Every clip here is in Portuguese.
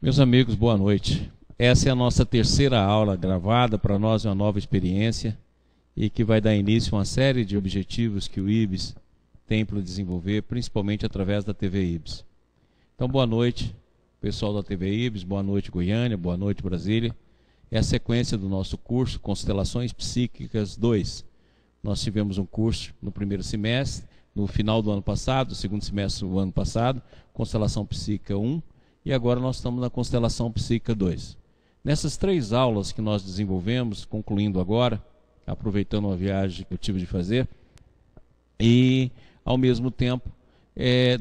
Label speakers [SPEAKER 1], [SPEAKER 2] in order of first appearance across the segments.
[SPEAKER 1] Meus amigos, boa noite. Essa é a nossa terceira aula gravada, para nós é uma nova experiência e que vai dar início a uma série de objetivos que o IBS tem para desenvolver, principalmente através da TV IBS. Então, boa noite, pessoal da TV IBS, boa noite Goiânia, boa noite Brasília. É a sequência do nosso curso Constelações Psíquicas 2. Nós tivemos um curso no primeiro semestre, no final do ano passado, segundo semestre do ano passado, Constelação Psíquica 1, e agora nós estamos na Constelação Psíquica 2. Nessas três aulas que nós desenvolvemos, concluindo agora, aproveitando uma viagem que eu tive de fazer, e ao mesmo tempo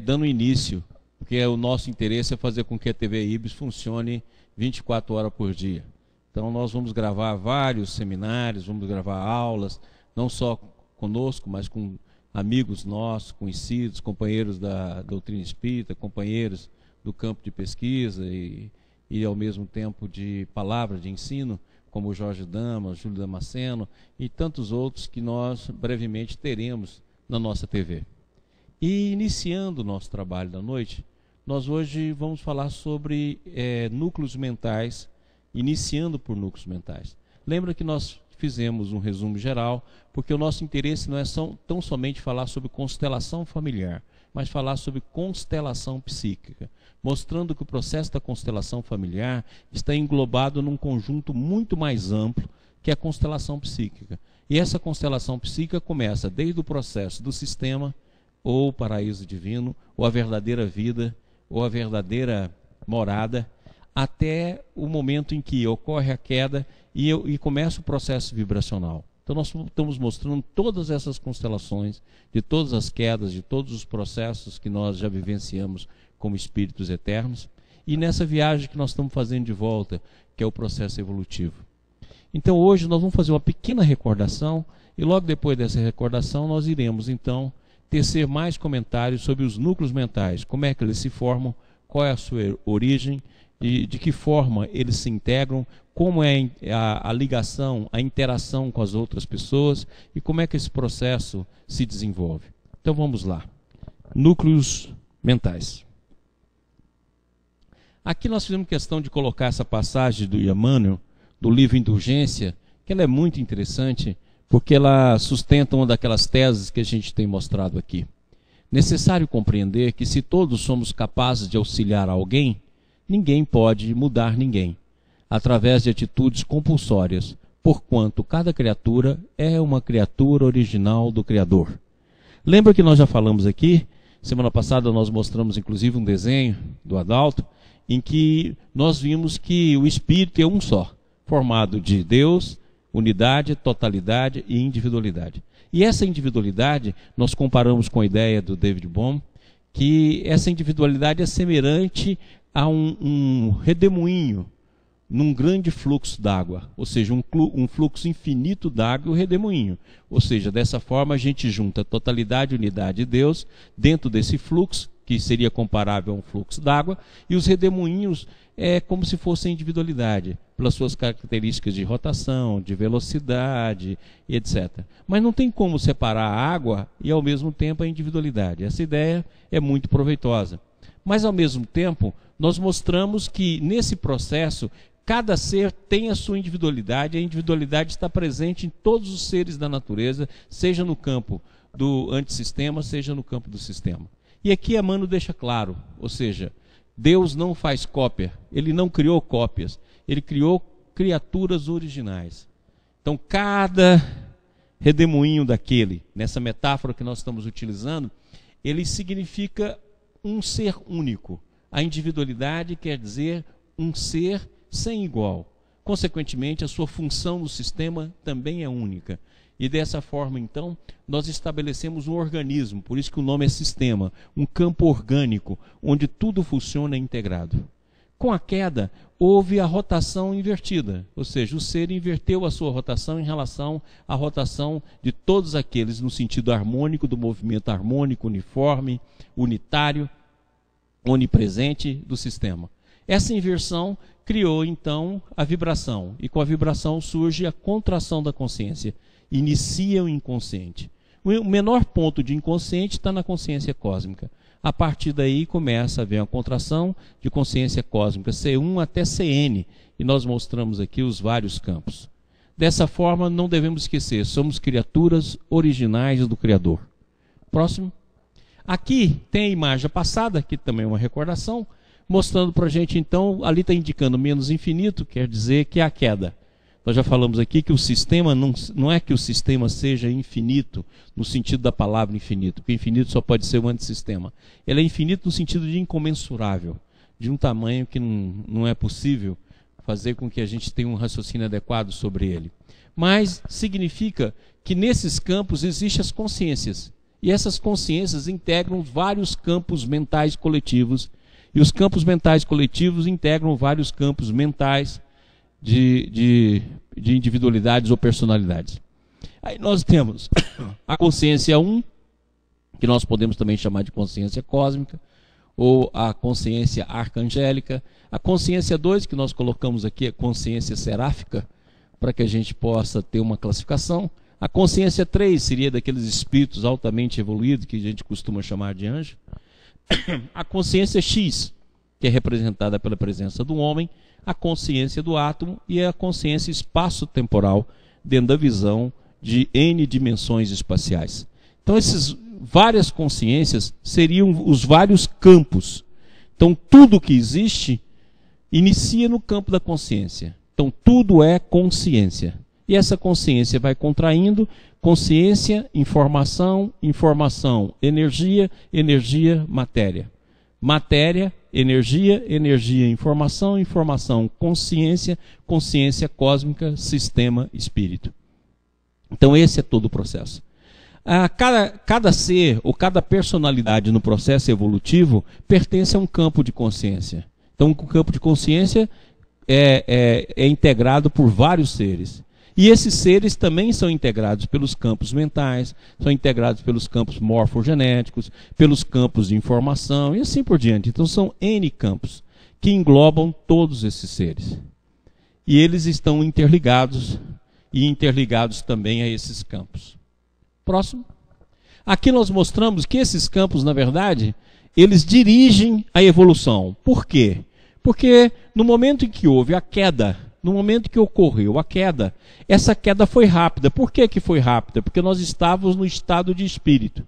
[SPEAKER 1] dando início, porque o nosso interesse é fazer com que a TV IBS funcione 24 horas por dia. Então nós vamos gravar vários seminários, vamos gravar aulas, não só conosco, mas com amigos nossos, conhecidos, companheiros da doutrina espírita, companheiros do campo de pesquisa e ao mesmo tempo de palavra, de ensino, como o Jorge Dama, Júlio Damasceno e tantos outros que nós brevemente teremos na nossa TV. E iniciando o nosso trabalho da noite, nós hoje vamos falar sobre núcleos mentais, iniciando por núcleos mentais. Lembra que nós fizemos um resumo geral, porque o nosso interesse não é tão somente falar sobre constelação familiar, mas falar sobre constelação psíquica, mostrando que o processo da constelação familiar está englobado num conjunto muito mais amplo que a constelação psíquica. E essa constelação psíquica começa desde o processo do sistema, ou o paraíso divino, ou a verdadeira vida, ou a verdadeira morada, até o momento em que ocorre a queda e começa o processo vibracional. Então nós estamos mostrando todas essas constelações, de todas as quedas, de todos os processos que nós já vivenciamos como espíritos eternos, e nessa viagem que nós estamos fazendo de volta, que é o processo evolutivo. Então hoje nós vamos fazer uma pequena recordação, e logo depois dessa recordação nós iremos então tecer mais comentários sobre os núcleos mentais, como é que eles se formam, qual é a sua origem, e de que forma eles se integram, como é a ligação, a interação com as outras pessoas e como é que esse processo se desenvolve. Então vamos lá. Núcleos mentais. Aqui nós fizemos questão de colocar essa passagem do Emmanuel, do livro Indulgência, que ela é muito interessante, porque ela sustenta uma daquelas teses que a gente tem mostrado aqui. Necessário compreender que se todos somos capazes de auxiliar alguém, ninguém pode mudar ninguém, através de atitudes compulsórias, porquanto cada criatura é uma criatura original do Criador. Lembra que nós já falamos aqui, semana passada nós mostramos inclusive um desenho do Adalto, em que nós vimos que o Espírito é um só, formado de Deus, unidade, totalidade e individualidade. E essa individualidade, nós comparamos com a ideia do David Bohm, que essa individualidade é semelhante a um redemoinho num grande fluxo d'água, ou seja, um fluxo infinito d'água e um redemoinho. Ou seja, dessa forma a gente junta totalidade, unidade de Deus dentro desse fluxo, que seria comparável a um fluxo d'água, e os redemoinhos é como se fossem individualidade, pelas suas características de rotação, de velocidade, etc. Mas não tem como separar a água e ao mesmo tempo a individualidade. Essa ideia é muito proveitosa. Mas ao mesmo tempo, nós mostramos que nesse processo, cada ser tem a sua individualidade, a individualidade está presente em todos os seres da natureza, seja no campo do antissistema, seja no campo do sistema. E aqui Emmanuel deixa claro, ou seja, Deus não faz cópia, Ele não criou cópias, Ele criou criaturas originais. Então cada redemoinho daquele, nessa metáfora que nós estamos utilizando, ele significa um ser único. A individualidade quer dizer um ser sem igual. Consequentemente, a sua função no sistema também é única. E dessa forma, então, nós estabelecemos um organismo, por isso que o nome é sistema, um campo orgânico, onde tudo funciona integrado. Com a queda, houve a rotação invertida, ou seja, o ser inverteu a sua rotação em relação à rotação de todos aqueles, no sentido harmônico, do movimento harmônico, uniforme, unitário, onipresente do sistema. Essa inversão criou, então, a vibração, e com a vibração surge a contração da consciência, inicia o inconsciente. O menor ponto de inconsciente está na consciência cósmica. A partir daí começa a haver uma contração de consciência cósmica, C1 até CN, e nós mostramos aqui os vários campos. Dessa forma, não devemos esquecer, somos criaturas originais do Criador. Próximo. Aqui tem a imagem passada, que também é uma recordação, mostrando para a gente, então, ali está indicando menos infinito, quer dizer que é a queda. Nós já falamos aqui que o sistema, não é que o sistema seja infinito, no sentido da palavra infinito, porque infinito só pode ser um antissistema. Ele é infinito no sentido de incomensurável, de um tamanho que não é possível fazer com que a gente tenha um raciocínio adequado sobre ele. Mas significa que nesses campos existem as consciências, e essas consciências integram vários campos mentais coletivos, e os campos mentais coletivos integram vários campos mentais de individualidades ou personalidades. Aí nós temos a consciência 1, que nós podemos também chamar de consciência cósmica, ou a consciência arcangélica. A consciência 2, que nós colocamos aqui, é consciência seráfica, para que a gente possa ter uma classificação. A consciência 3 seria daqueles espíritos altamente evoluídos, que a gente costuma chamar de anjo. A consciência X, que é representada pela presença do homem, a consciência do átomo e a consciência espaço-temporal, dentro da visão de N dimensões espaciais. Então, essas várias consciências seriam os vários campos. Então, tudo que existe inicia no campo da consciência. Então, tudo é consciência. E essa consciência vai contraindo consciência, informação, informação, energia, energia, matéria. Matéria, energia, energia, informação, informação, consciência, consciência cósmica, sistema, espírito. Então esse é todo o processo. Cada ser ou cada personalidade no processo evolutivo pertence a um campo de consciência. Então o campo de consciência é integrado por vários seres. E esses seres também são integrados pelos campos mentais, são integrados pelos campos morfogenéticos, pelos campos de informação e assim por diante. Então são N campos que englobam todos esses seres. E eles estão interligados e interligados também a esses campos. Próximo. Aqui nós mostramos que esses campos, na verdade, eles dirigem a evolução. Por quê? Porque no momento em que houve a queda, no momento que ocorreu a queda, essa queda foi rápida. Por que que foi rápida? Porque nós estávamos no estado de espírito.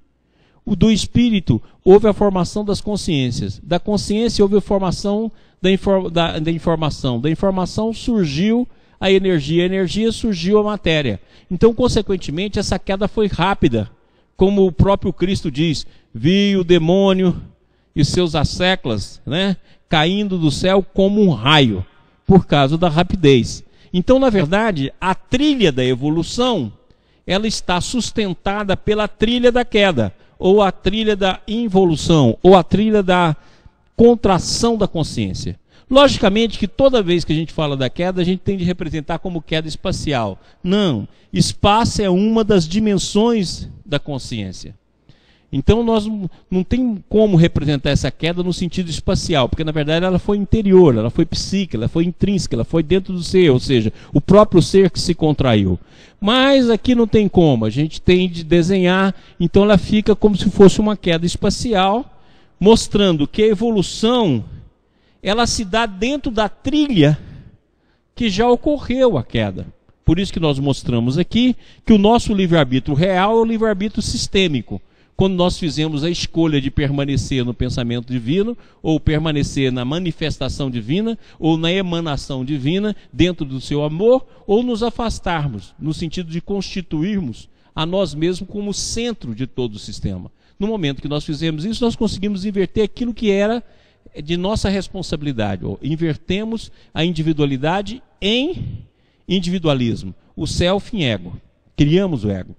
[SPEAKER 1] Do espírito houve a formação das consciências. Da consciência houve a formação da informação. Da informação surgiu a energia surgiu a matéria. Então, consequentemente, essa queda foi rápida. Como o próprio Cristo diz, vi o demônio e seus asseclas, caindo do céu como um raio, por causa da rapidez. Então, na verdade, a trilha da evolução, ela está sustentada pela trilha da queda, ou a trilha da involução, ou a trilha da contração da consciência. Logicamente que toda vez que a gente fala da queda, a gente tem de representar como queda espacial. Não, espaço é uma das dimensões da consciência. Então nós não tem como representar essa queda no sentido espacial, porque na verdade ela foi interior, ela foi psíquica, ela foi intrínseca, ela foi dentro do ser, ou seja, o próprio ser que se contraiu. Mas aqui não tem como, a gente tem de desenhar, então ela fica como se fosse uma queda espacial, mostrando que a evolução, ela se dá dentro da trilha que já ocorreu a queda. Por isso que nós mostramos aqui que o nosso livre-arbítrio real é o livre-arbítrio sistêmico. Quando nós fizemos a escolha de permanecer no pensamento divino, ou permanecer na manifestação divina, ou na emanação divina, dentro do seu amor, ou nos afastarmos, no sentido de constituirmos a nós mesmos como centro de todo o sistema. No momento que nós fizemos isso, nós conseguimos inverter aquilo que era de nossa responsabilidade. Ou invertemos a individualidade em individualismo, o self em ego. Criamos o ego.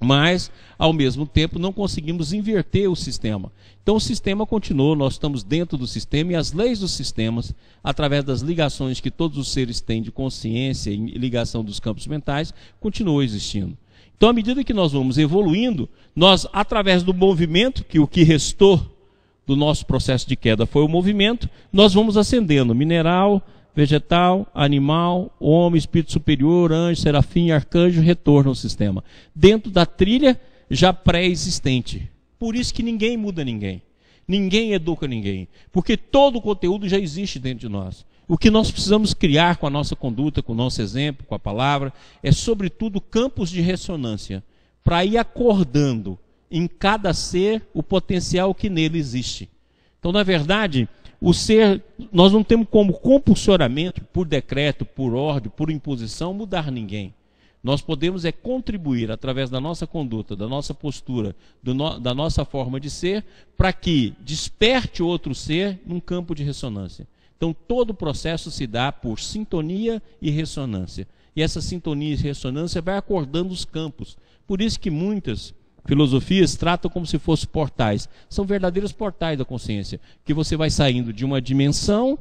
[SPEAKER 1] Mas, ao mesmo tempo, não conseguimos inverter o sistema. Então o sistema continuou, nós estamos dentro do sistema e as leis dos sistemas, através das ligações que todos os seres têm de consciência e ligação dos campos mentais, continuam existindo. Então, à medida que nós vamos evoluindo, nós, através do movimento, que o que restou do nosso processo de queda foi o movimento, nós vamos ascendendo, mineral, vegetal, animal, homem, espírito superior, anjo, serafim, arcanjo, retorno ao sistema. Dentro da trilha já pré-existente. Por isso que ninguém muda ninguém. Ninguém educa ninguém, porque todo o conteúdo já existe dentro de nós. O que nós precisamos criar com a nossa conduta, com o nosso exemplo, com a palavra, é sobretudo campos de ressonância, para ir acordando em cada ser o potencial que nele existe. Então, na verdade, o ser, nós não temos como compulsoriamente, por decreto, por ordem, por imposição, mudar ninguém. Nós podemos contribuir através da nossa conduta, da nossa postura, da nossa forma de ser, para que desperte outro ser num campo de ressonância. Então todo o processo se dá por sintonia e ressonância. E essa sintonia e ressonância vai acordando os campos. Por isso que muitas filosofias tratam como se fossem portais. São verdadeiros portais da consciência, que você vai saindo de uma dimensão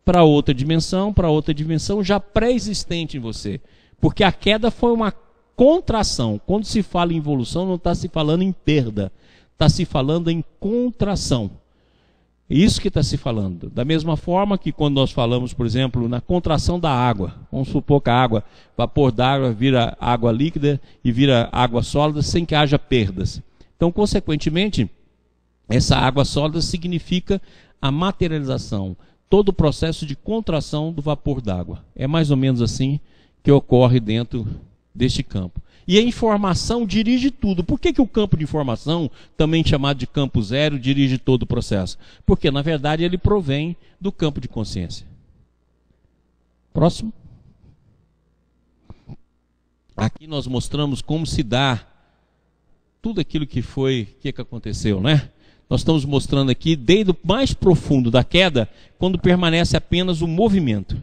[SPEAKER 1] para outra dimensão já pré-existente em você. Porque a queda foi uma contração. Quando se fala em evolução, não está se falando em perda, está se falando em contração. Isso que está se falando. Da mesma forma que quando nós falamos, por exemplo, na contração da água. Vamos supor que a água, vapor d'água, vira água líquida e vira água sólida sem que haja perdas. Então, consequentemente, essa água sólida significa a materialização, todo o processo de contração do vapor d'água. É mais ou menos assim que ocorre dentro deste campo. E a informação dirige tudo. Por que o campo de informação, também chamado de campo zero, dirige todo o processo? Porque, na verdade, ele provém do campo de consciência. Próximo. Aqui nós mostramos como se dá tudo aquilo que aconteceu, né? Nós estamos mostrando aqui, desde o mais profundo da queda, quando permanece apenas o movimento.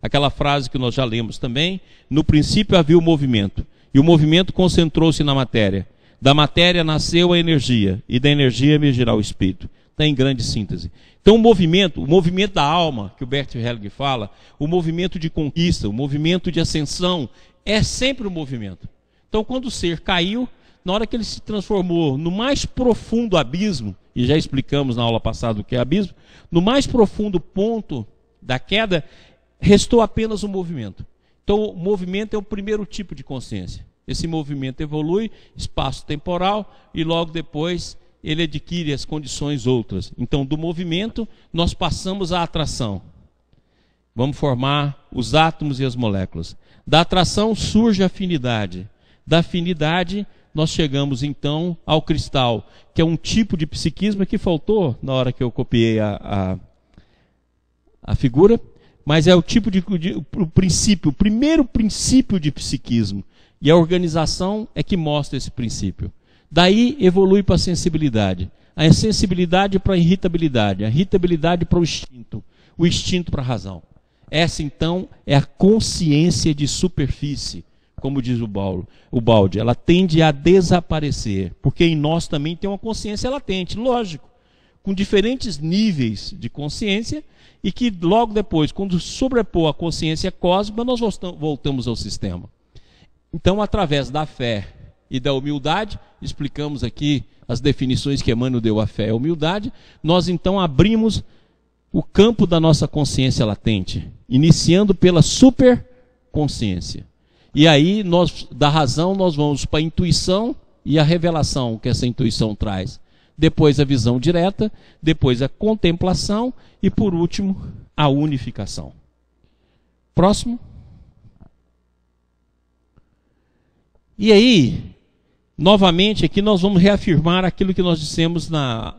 [SPEAKER 1] Aquela frase que nós já lemos também, no princípio havia o movimento. E o movimento concentrou-se na matéria. Da matéria nasceu a energia, e da energia emergirá o espírito. Está em grande síntese. Então o movimento da alma, que o Bert Hellinger fala, o movimento de conquista, o movimento de ascensão, é sempre o movimento. Então quando o ser caiu, na hora que ele se transformou no mais profundo abismo, e já explicamos na aula passada o que é abismo, no mais profundo ponto da queda, restou apenas o movimento. Então o movimento é o primeiro tipo de consciência. Esse movimento evolui, espaço-temporal, e logo depois ele adquire as condições outras. Então do movimento nós passamos à atração. Vamos formar os átomos e as moléculas. Da atração surge a afinidade. Da afinidade nós chegamos então ao cristal, que é um tipo de psiquismo que faltou na hora que eu copiei a figura. Mas é o tipo o princípio, o primeiro princípio de psiquismo. E a organização é que mostra esse princípio. Daí evolui para a sensibilidade. A sensibilidade para a irritabilidade para o instinto para a razão. Essa então é a consciência de superfície, como diz o Baldi. Ela tende a desaparecer, porque em nós também tem uma consciência latente, lógico, com diferentes níveis de consciência, e que logo depois, quando sobrepor a consciência cósmica, nós voltamos ao sistema. Então, através da fé e da humildade, explicamos aqui as definições que Emmanuel deu à fé e à humildade, nós então abrimos o campo da nossa consciência latente, iniciando pela superconsciência. E aí, da razão, nós vamos para a intuição e a revelação que essa intuição traz. Depois a visão direta, depois a contemplação e, por último, a unificação. Próximo. E aí, novamente, aqui nós vamos reafirmar aquilo que nós dissemos na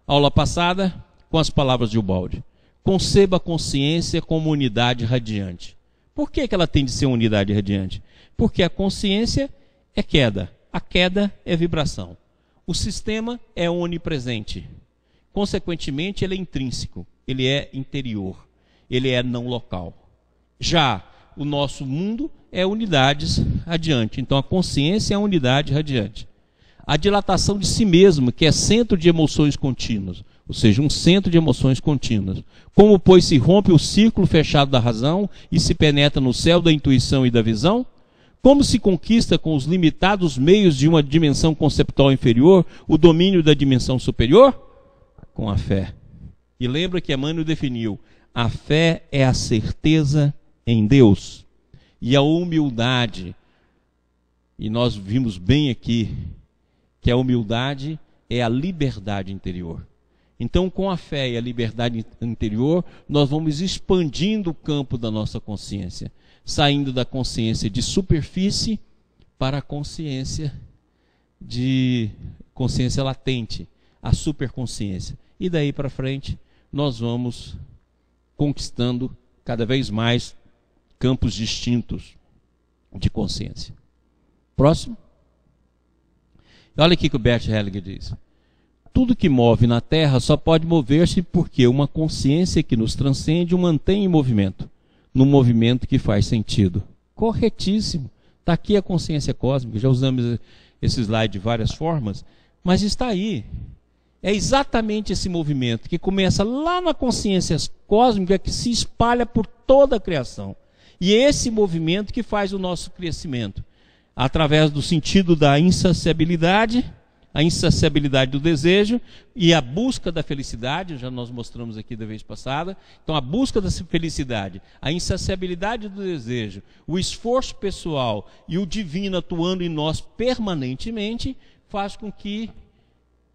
[SPEAKER 1] aula passada com as palavras de Ubaldi. Conceba a consciência como unidade radiante. Por que ela tem de ser unidade radiante? Porque a consciência é queda, a queda é vibração. O sistema é onipresente. Consequentemente, ele é intrínseco, ele é interior, ele é não local. Já o nosso mundo é unidades radiante. Então, a consciência é a unidade radiante. A dilatação de si mesmo, que é centro de emoções contínuas, ou seja, um centro de emoções contínuas. Como, pois, se rompe o círculo fechado da razão e se penetra no céu da intuição e da visão? Como se conquista com os limitados meios de uma dimensão conceptual inferior o domínio da dimensão superior? Com a fé. E lembra que Emmanuel definiu: a fé é a certeza em Deus. E a humildade, e nós vimos bem aqui, que a humildade é a liberdade interior. Então, com a fé e a liberdade interior, nós vamos expandindo o campo da nossa consciência, saindo da consciência de superfície para a consciência latente, a superconsciência. E daí para frente, nós vamos conquistando cada vez mais campos distintos de consciência. Próximo. Olha aqui que o Bert Hellinger diz. Tudo que move na Terra só pode mover-se porque uma consciência que nos transcende o mantém em movimento, num movimento que faz sentido. Corretíssimo. Está aqui a consciência cósmica, já usamos esse slide de várias formas, mas está aí. É exatamente esse movimento que começa lá na consciência cósmica que se espalha por toda a criação. E é esse movimento que faz o nosso crescimento, através do sentido da insaciabilidade, a insaciabilidade do desejo e a busca da felicidade, já nós mostramos aqui da vez passada. Então, a busca da felicidade, a insaciabilidade do desejo, o esforço pessoal e o divino atuando em nós permanentemente, faz com que,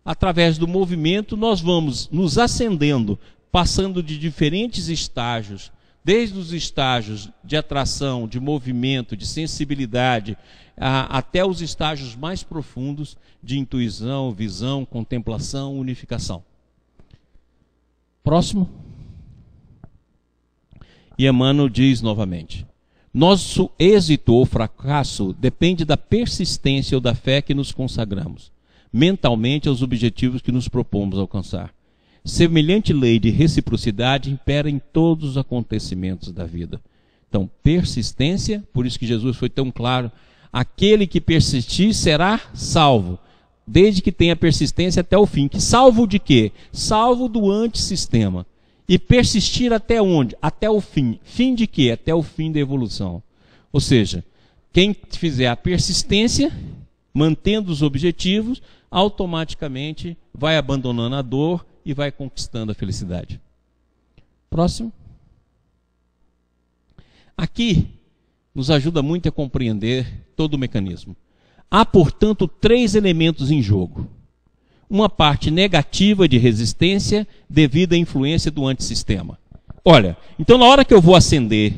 [SPEAKER 1] através do movimento, nós vamos nos ascendendo, passando de diferentes estágios, desde os estágios de atração, de movimento, de sensibilidade, até os estágios mais profundos de intuição, visão, contemplação, unificação. Próximo. E Emmanuel diz novamente: nosso êxito ou fracasso depende da persistência ou da fé que nos consagramos mentalmente aos objetivos que nos propomos alcançar. Semelhante lei de reciprocidade impera em todos os acontecimentos da vida. Então, persistência, por isso que Jesus foi tão claro: aquele que persistir será salvo, desde que tenha persistência até o fim. Que salvo de quê? Salvo do antissistema. E persistir até onde? Até o fim. Fim de quê? Até o fim da evolução. Ou seja, quem fizer a persistência, mantendo os objetivos, automaticamente vai abandonando a dor e vai conquistando a felicidade. Próximo. Aqui nos ajuda muito a compreender todo o mecanismo. Há, portanto, 3 elementos em jogo. Uma parte negativa de resistência devido à influência do antissistema. Olha, então na hora que eu vou ascender,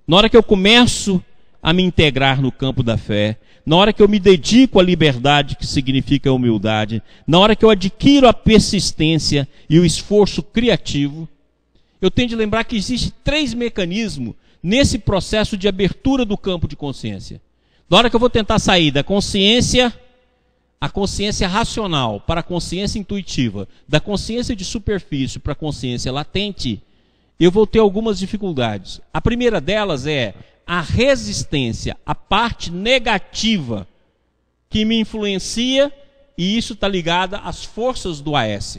[SPEAKER 1] na hora que eu começo a me integrar no campo da fé, na hora que eu me dedico à liberdade, que significa a humildade, na hora que eu adquiro a persistência e o esforço criativo, eu tenho de lembrar que existem 3 mecanismos nesse processo de abertura do campo de consciência. Na hora que eu vou tentar sair da consciência, a consciência racional para a consciência intuitiva, da consciência de superfície para a consciência latente, eu vou ter algumas dificuldades. A primeira delas é a resistência, a parte negativa que me influencia, e isso está ligado às forças do AS.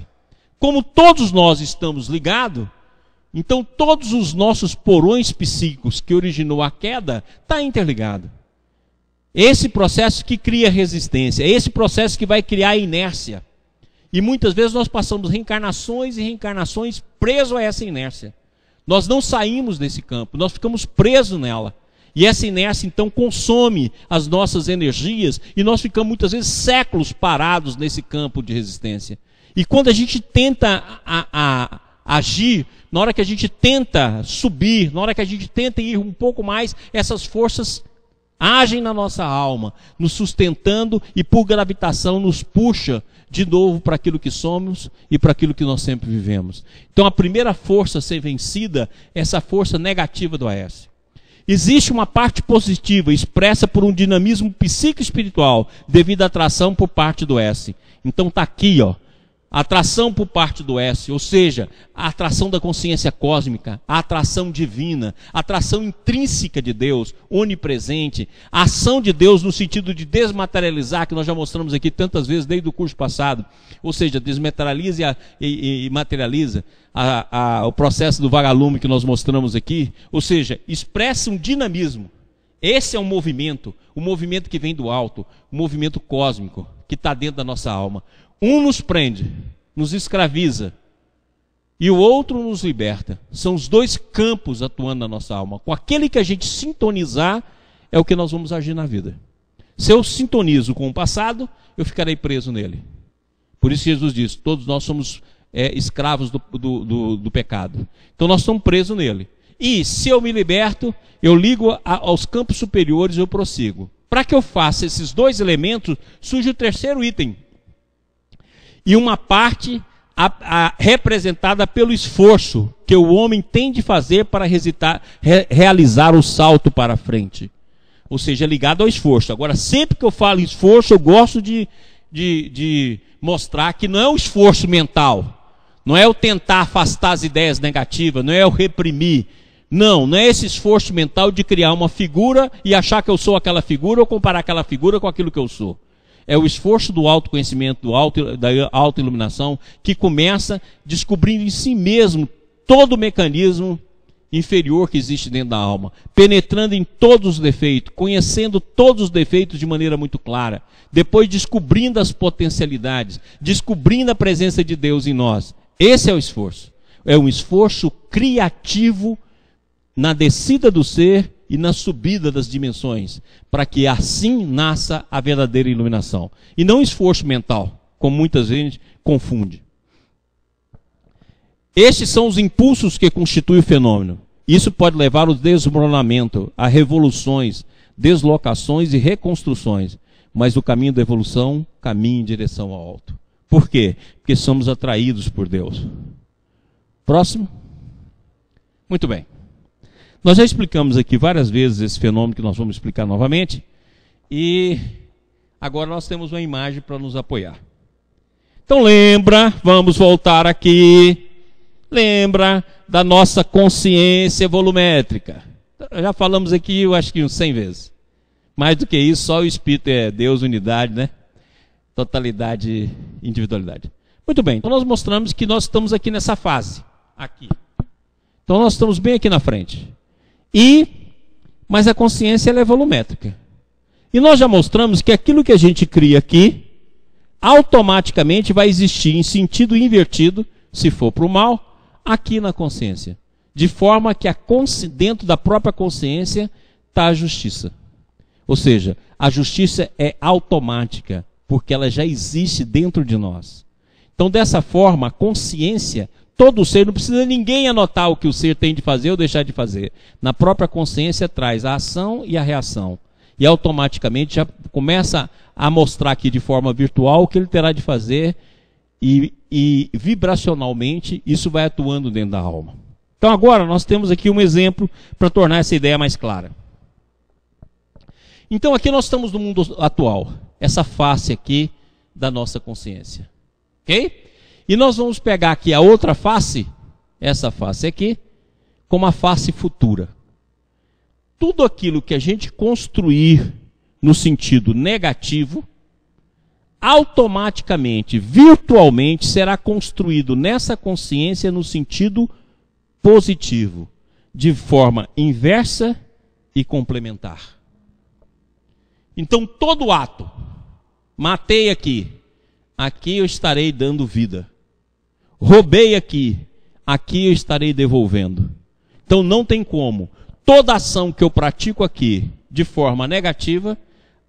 [SPEAKER 1] Como todos nós estamos ligados, então todos os nossos porões psíquicos que originou a queda está interligado. Esse processo que cria resistência, esse processo que vai criar a inércia. E muitas vezes nós passamos reencarnações e reencarnações presos a essa inércia. Nós não saímos desse campo, nós ficamos presos nela. E essa inércia então consome as nossas energias e nós ficamos muitas vezes séculos parados nesse campo de resistência. E quando a gente tenta agir, na hora que a gente tenta subir, na hora que a gente tenta ir um pouco mais, essas forças agem na nossa alma, nos sustentando e por gravitação nos puxa de novo para aquilo que somos e para aquilo que nós sempre vivemos. Então a primeira força a ser vencida é essa força negativa do AS. Existe uma parte positiva expressa por um dinamismo psico-espiritual devido à atração por parte do S. Então está aqui, ó, a atração por parte do S, ou seja, a atração da consciência cósmica, a atração divina, a atração intrínseca de Deus, onipresente, a ação de Deus no sentido de desmaterializar, que nós já mostramos aqui tantas vezes desde o curso passado, ou seja, desmaterializa e materializa o processo do vagalume que nós mostramos aqui, ou seja, expressa um dinamismo. Esse é um movimento que vem do alto, um movimento cósmico que está dentro da nossa alma. Um nos prende, nos escraviza, e o outro nos liberta. São os 2 campos atuando na nossa alma. Com aquele que a gente sintonizar, é o que nós vamos agir na vida. Se eu sintonizo com o passado, eu ficarei preso nele. Por isso Jesus diz, todos nós somos escravos do pecado. Então nós estamos presos nele. E se eu me liberto, eu ligo aos campos superiores e eu prossigo. Para que eu faça esses dois elementos, surge o terceiro item. E uma parte representada pelo esforço que o homem tem de fazer para realizar o salto para frente. Ou seja, ligado ao esforço. Agora, sempre que eu falo em esforço, eu gosto de mostrar que não é o esforço mental. Não é eu tentar afastar as ideias negativas, não é eu reprimir. Não é esse esforço mental de criar uma figura e achar que eu sou aquela figura ou comparar aquela figura com aquilo que eu sou. É o esforço do autoconhecimento, da autoiluminação, que começa descobrindo em si mesmo todo o mecanismo inferior que existe dentro da alma, penetrando em todos os defeitos, conhecendo todos os defeitos de maneira muito clara, depois descobrindo as potencialidades, descobrindo a presença de Deus em nós. Esse é o esforço. É um esforço criativo na descida do ser e na subida das dimensões, para que assim nasça a verdadeira iluminação. E não esforço mental, como muitas vezes confunde. Estes são os impulsos que constituem o fenômeno. Isso pode levar ao desmoronamento, a revoluções, deslocações e reconstruções. Mas o caminho da evolução caminha em direção ao alto. Por quê? Porque somos atraídos por Deus. Próximo. Muito bem. Nós já explicamos aqui várias vezes esse fenômeno que nós vamos explicar novamente. E agora nós temos uma imagem para nos apoiar. Então lembra, vamos voltar aqui. Lembra da nossa consciência volumétrica. Já falamos aqui, eu acho que uns 100 vezes. Mais do que isso, só o Espírito é Deus, unidade, né? Totalidade, individualidade. Muito bem, então nós mostramos que nós estamos aqui nessa fase. Aqui. Então nós estamos bem aqui na frente. Mas a consciência ela é volumétrica. E nós já mostramos que aquilo que a gente cria aqui, automaticamente vai existir em sentido invertido, se for para o mal, aqui na consciência. De forma que dentro da própria consciência está a justiça. Ou seja, a justiça é automática, porque ela já existe dentro de nós. Então, dessa forma, a consciência, todo o ser, não precisa ninguém anotar o que o ser tem de fazer ou deixar de fazer. Na própria consciência traz a ação e a reação. E automaticamente já começa a mostrar aqui de forma virtual o que ele terá de fazer e vibracionalmente isso vai atuando dentro da alma. Então agora nós temos aqui um exemplo para tornar essa ideia mais clara. Então aqui nós estamos no mundo atual, essa face aqui da nossa consciência. Ok? E nós vamos pegar aqui a outra face, essa face aqui, como a face futura. Tudo aquilo que a gente construir no sentido negativo, automaticamente, virtualmente, será construído nessa consciência no sentido positivo, de forma inversa e complementar. Então, todo ato, matei aqui eu estarei dando vida. Roubei aqui eu estarei devolvendo. Então, não tem como. Toda ação que eu pratico aqui de forma negativa,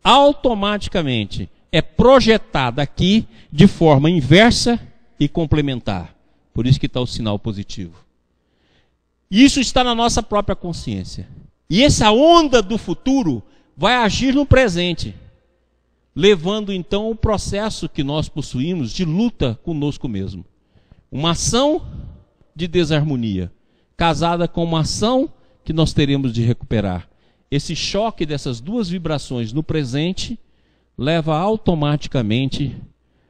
[SPEAKER 1] automaticamente é projetada aqui de forma inversa e complementar. Por isso que está o sinal positivo. Isso está na nossa própria consciência. E essa onda do futuro vai agir no presente, levando então o processo que nós possuímos de luta conosco mesmo. Uma ação de desarmonia, casada com uma ação que nós teremos de recuperar. Esse choque dessas duas vibrações no presente leva automaticamente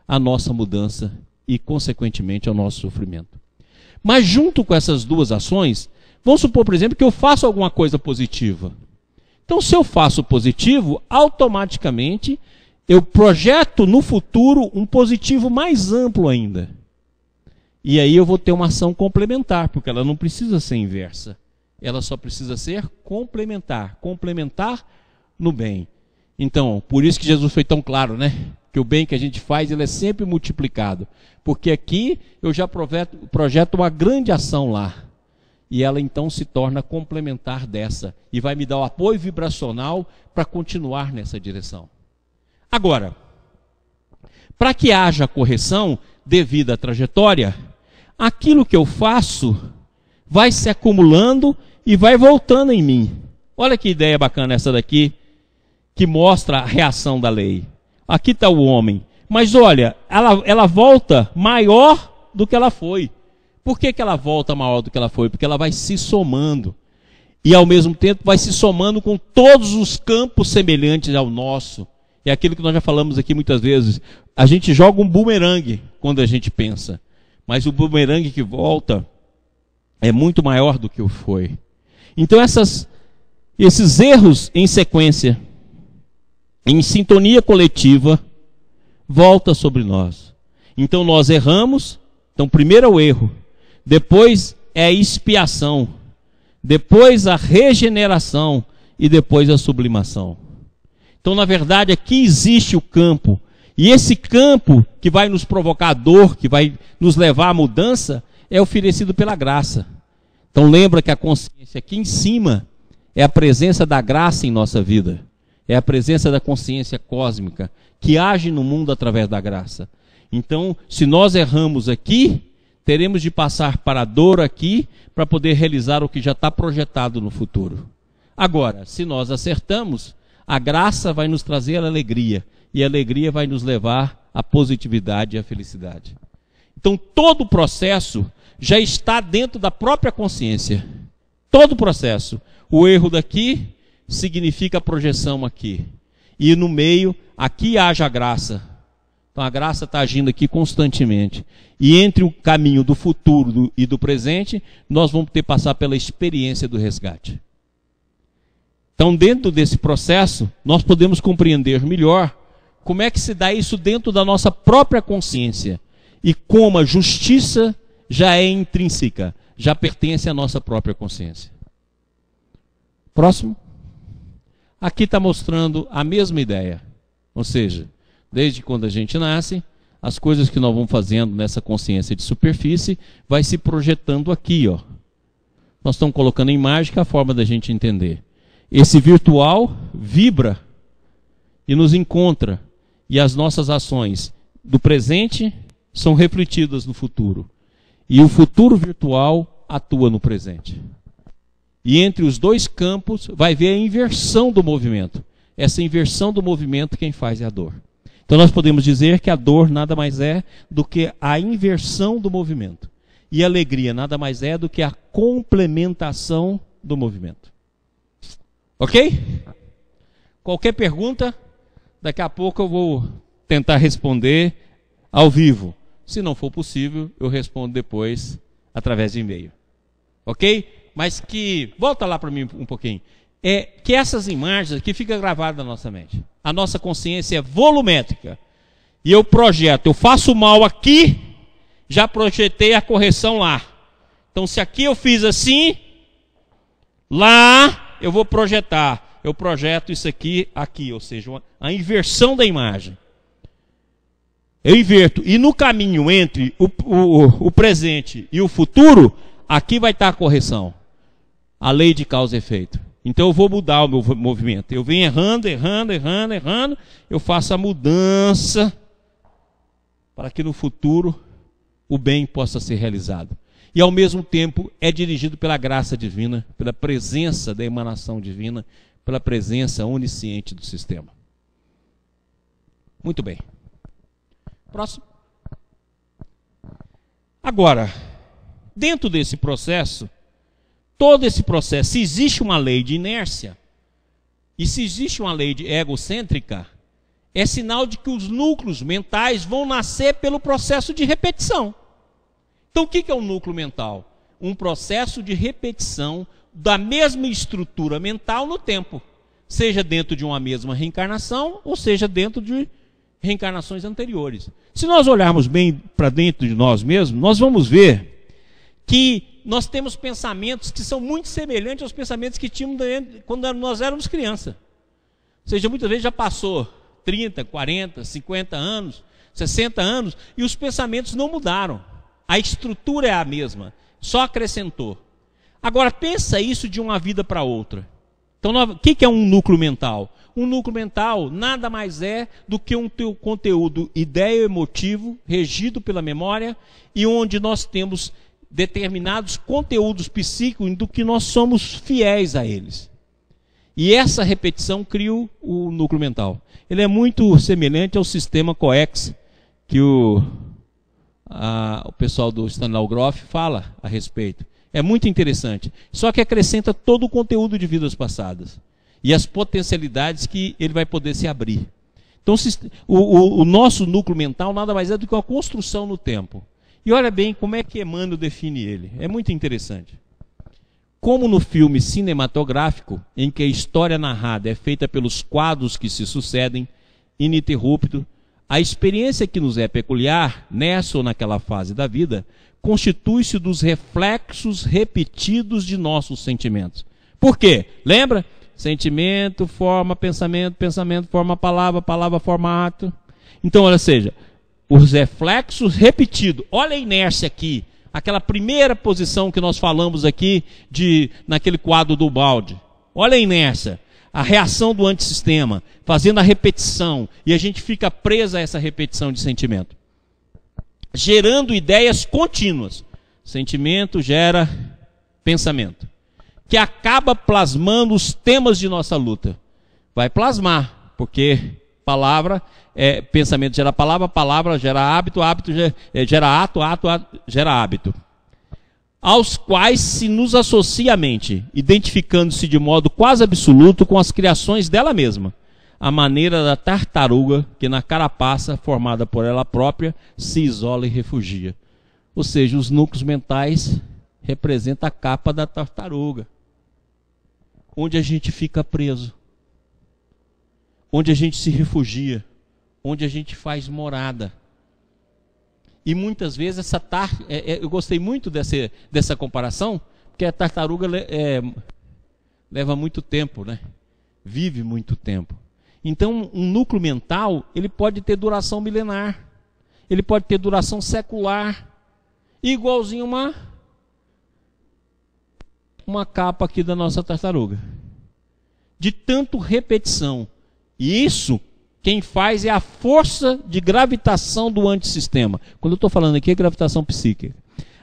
[SPEAKER 1] à nossa mudança e, consequentemente, ao nosso sofrimento. Mas junto com essas duas ações, vamos supor, por exemplo, que eu faço alguma coisa positiva. Então, se eu faço positivo, automaticamente eu projeto no futuro um positivo mais amplo ainda. E aí eu vou ter uma ação complementar, porque ela não precisa ser inversa. Ela só precisa ser complementar. Complementar no bem. Então, por isso que Jesus foi tão claro, né? Que o bem que a gente faz, ele é sempre multiplicado. Porque aqui eu já projeto uma grande ação lá. E ela então se torna complementar dessa. E vai me dar o apoio vibracional para continuar nessa direção. Agora, para que haja correção devido à trajetória, aquilo que eu faço vai se acumulando e vai voltando em mim. Olha que ideia bacana essa daqui, que mostra a reação da lei. Aqui está o homem, mas olha, ela volta maior do que ela foi. Por que ela volta maior do que ela foi? Porque ela vai se somando. E ao mesmo tempo vai se somando com todos os campos semelhantes ao nosso. É aquilo que nós já falamos aqui muitas vezes. A gente joga um bumerangue quando a gente pensa. Mas o bumerangue que volta é muito maior do que o foi. Então esses erros em sequência, em sintonia coletiva, volta sobre nós. Então nós erramos. Então primeiro é o erro. Depois é a expiação. Depois a regeneração. E depois a sublimação. Então na verdade aqui existe o campo. E esse campo que vai nos provocar dor, que vai nos levar à mudança, é oferecido pela graça. Então lembra que a consciência aqui em cima é a presença da graça em nossa vida. É a presença da consciência cósmica que age no mundo através da graça. Então, se nós erramos aqui, teremos de passar para a dor aqui para poder realizar o que já está projetado no futuro. Agora, se nós acertamos, a graça vai nos trazer a alegria. E a alegria vai nos levar à positividade e à felicidade. Então todo o processo já está dentro da própria consciência. Todo o processo. O erro daqui significa a projeção aqui. E no meio, aqui haja a graça. Então a graça está agindo aqui constantemente. E entre o caminho do futuro e do presente, nós vamos ter que passar pela experiência do resgate. Então dentro desse processo, nós podemos compreender melhor como é que se dá isso dentro da nossa própria consciência. E como a justiça já é intrínseca, já pertence à nossa própria consciência. Próximo. Aqui está mostrando a mesma ideia. Ou seja, desde quando a gente nasce, as coisas que nós vamos fazendo nessa consciência de superfície vai se projetando aqui, ó. Nós estamos colocando em imagem que é a forma da gente entender. Esse virtual vibra e nos encontra. E as nossas ações do presente são refletidas no futuro. E o futuro virtual atua no presente. E entre os dois campos vai ver a inversão do movimento. Essa inversão do movimento quem faz é a dor. Então nós podemos dizer que a dor nada mais é do que a inversão do movimento. E a alegria nada mais é do que a complementação do movimento. Ok? Qualquer pergunta? Daqui a pouco eu vou tentar responder ao vivo. Se não for possível, eu respondo depois através de e-mail. Ok? Mas que, volta lá para mim um pouquinho. Que essas imagens aqui ficam gravadas na nossa mente. A nossa consciência é volumétrica. E eu projeto, eu faço mal aqui, já projetei a correção lá. Então se aqui eu fiz assim, lá eu vou projetar. Eu projeto isso aqui, ou seja, a inversão da imagem. Eu inverto. E no caminho entre o presente e o futuro, aqui vai estar a correção. A lei de causa e efeito. Então eu vou mudar o meu movimento. Eu venho errando, eu faço a mudança para que no futuro o bem possa ser realizado. E ao mesmo tempo é dirigido pela graça divina, pela presença da emanação divina, pela presença onisciente do sistema. Muito bem. Próximo. Agora, dentro desse processo, todo esse processo, se existe uma lei de inércia, e se existe uma lei de egocêntrica, é sinal de que os núcleos mentais vão nascer pelo processo de repetição. Então o que é um núcleo mental? Um processo de repetição da mesma estrutura mental no tempo, seja dentro de uma mesma reencarnação, ou seja dentro de reencarnações anteriores. Se nós olharmos bem para dentro de nós mesmos, nós vamos ver que nós temos pensamentos que são muito semelhantes aos pensamentos que tínhamos quando nós éramos crianças. Ou seja, muitas vezes já passou 30, 40, 50 anos, 60 anos, e os pensamentos não mudaram. A estrutura é a mesma, só acrescentou. Agora pensa isso de uma vida para outra. Então, o que é um núcleo mental? Um núcleo mental nada mais é do que um conteúdo ideio-emotivo, regido pela memória, e onde nós temos determinados conteúdos psíquicos do que nós somos fiéis a eles. E essa repetição cria o núcleo mental. Ele é muito semelhante ao sistema COEX, que o pessoal do Stanislaw Grof fala a respeito. É muito interessante. Só que acrescenta todo o conteúdo de vidas passadas e as potencialidades que ele vai poder se abrir. Então, o nosso núcleo mental nada mais é do que uma construção no tempo. E olha bem como é que Emmanuel define ele. É muito interessante. Como no filme cinematográfico, em que a história narrada é feita pelos quadros que se sucedem, ininterrupto, a experiência que nos é peculiar, nessa ou naquela fase da vida, constitui-se dos reflexos repetidos de nossos sentimentos. Por quê? Lembra? Sentimento forma pensamento, pensamento forma palavra, palavra forma ato. Então, olha, seja, os reflexos repetidos. Olha a inércia aqui. Aquela primeira posição que nós falamos aqui naquele quadro do balde. Olha a inércia. A reação do antissistema, fazendo a repetição. E a gente fica preso a essa repetição de sentimento. Gerando ideias contínuas. Sentimento gera pensamento, que acaba plasmando os temas de nossa luta. Vai plasmar, porque pensamento gera palavra, palavra gera hábito, hábito gera ato, ato gera hábito. Aos quais se nos associa a mente, identificando-se de modo quase absoluto com as criações dela mesma, a maneira da tartaruga que na carapaça, formada por ela própria, se isola e refugia. Ou seja, os núcleos mentais representam a capa da tartaruga, onde a gente fica preso, onde a gente se refugia, onde a gente faz morada. E muitas vezes eu gostei muito dessa comparação, porque a tartaruga leva muito tempo, né? Vive muito tempo. Então, um núcleo mental, ele pode ter duração milenar, ele pode ter duração secular, igualzinho uma capa aqui da nossa tartaruga. De tanto repetição. E isso, quem faz é a força de gravitação do antissistema. Quando eu estou falando aqui é gravitação psíquica.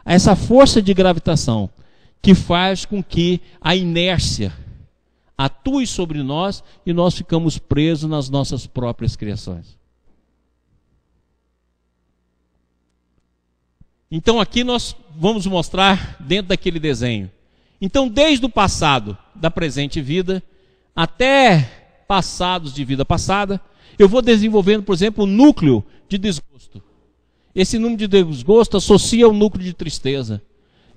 [SPEAKER 1] Essa força de gravitação que faz com que a inércia atue sobre nós e nós ficamos presos nas nossas próprias criações. Então aqui nós vamos mostrar dentro daquele desenho. Então desde o passado da presente vida até passados de vida passada, eu vou desenvolvendo, por exemplo, o núcleo de desgosto. Esse núcleo de desgosto associa ao núcleo de tristeza.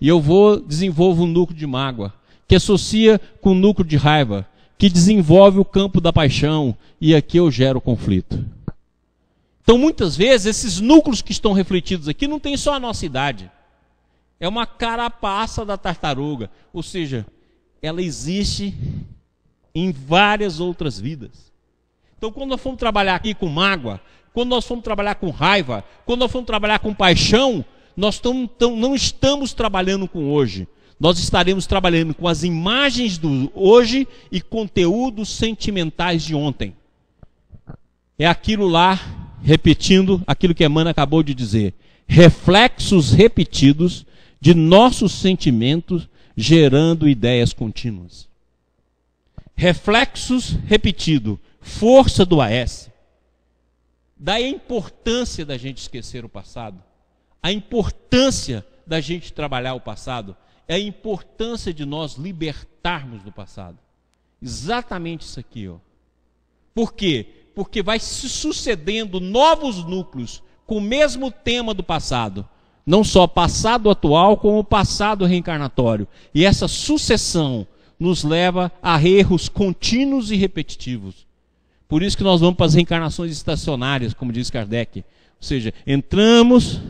[SPEAKER 1] E eu desenvolvo um núcleo de mágoa, que associa com o núcleo de raiva, que desenvolve o campo da paixão, e aqui eu gero conflito. Então, muitas vezes, esses núcleos que estão refletidos aqui não tem só a nossa idade. É uma carapaça da tartaruga. Ou seja, ela existe em várias outras vidas. Então, quando nós formos trabalhar aqui com mágoa, quando nós formos trabalhar com raiva, quando nós formos trabalhar com paixão, nós não estamos trabalhando com hoje. Nós estaremos trabalhando com as imagens do hoje e conteúdos sentimentais de ontem. É aquilo lá, repetindo aquilo que Emmanuel acabou de dizer. Reflexos repetidos de nossos sentimentos gerando ideias contínuas. Reflexos repetidos. Força do AS. Daí a importância da gente esquecer o passado. A importância da gente trabalhar o passado. É a importância de nós libertarmos do passado. Exatamente isso aqui, ó. Por quê? Porque vai se sucedendo novos núcleos com o mesmo tema do passado. Não só passado atual, como passado reencarnatório. E essa sucessão nos leva a erros contínuos e repetitivos. Por isso que nós vamos para as reencarnações estacionárias, como diz Kardec. Ou seja, entramos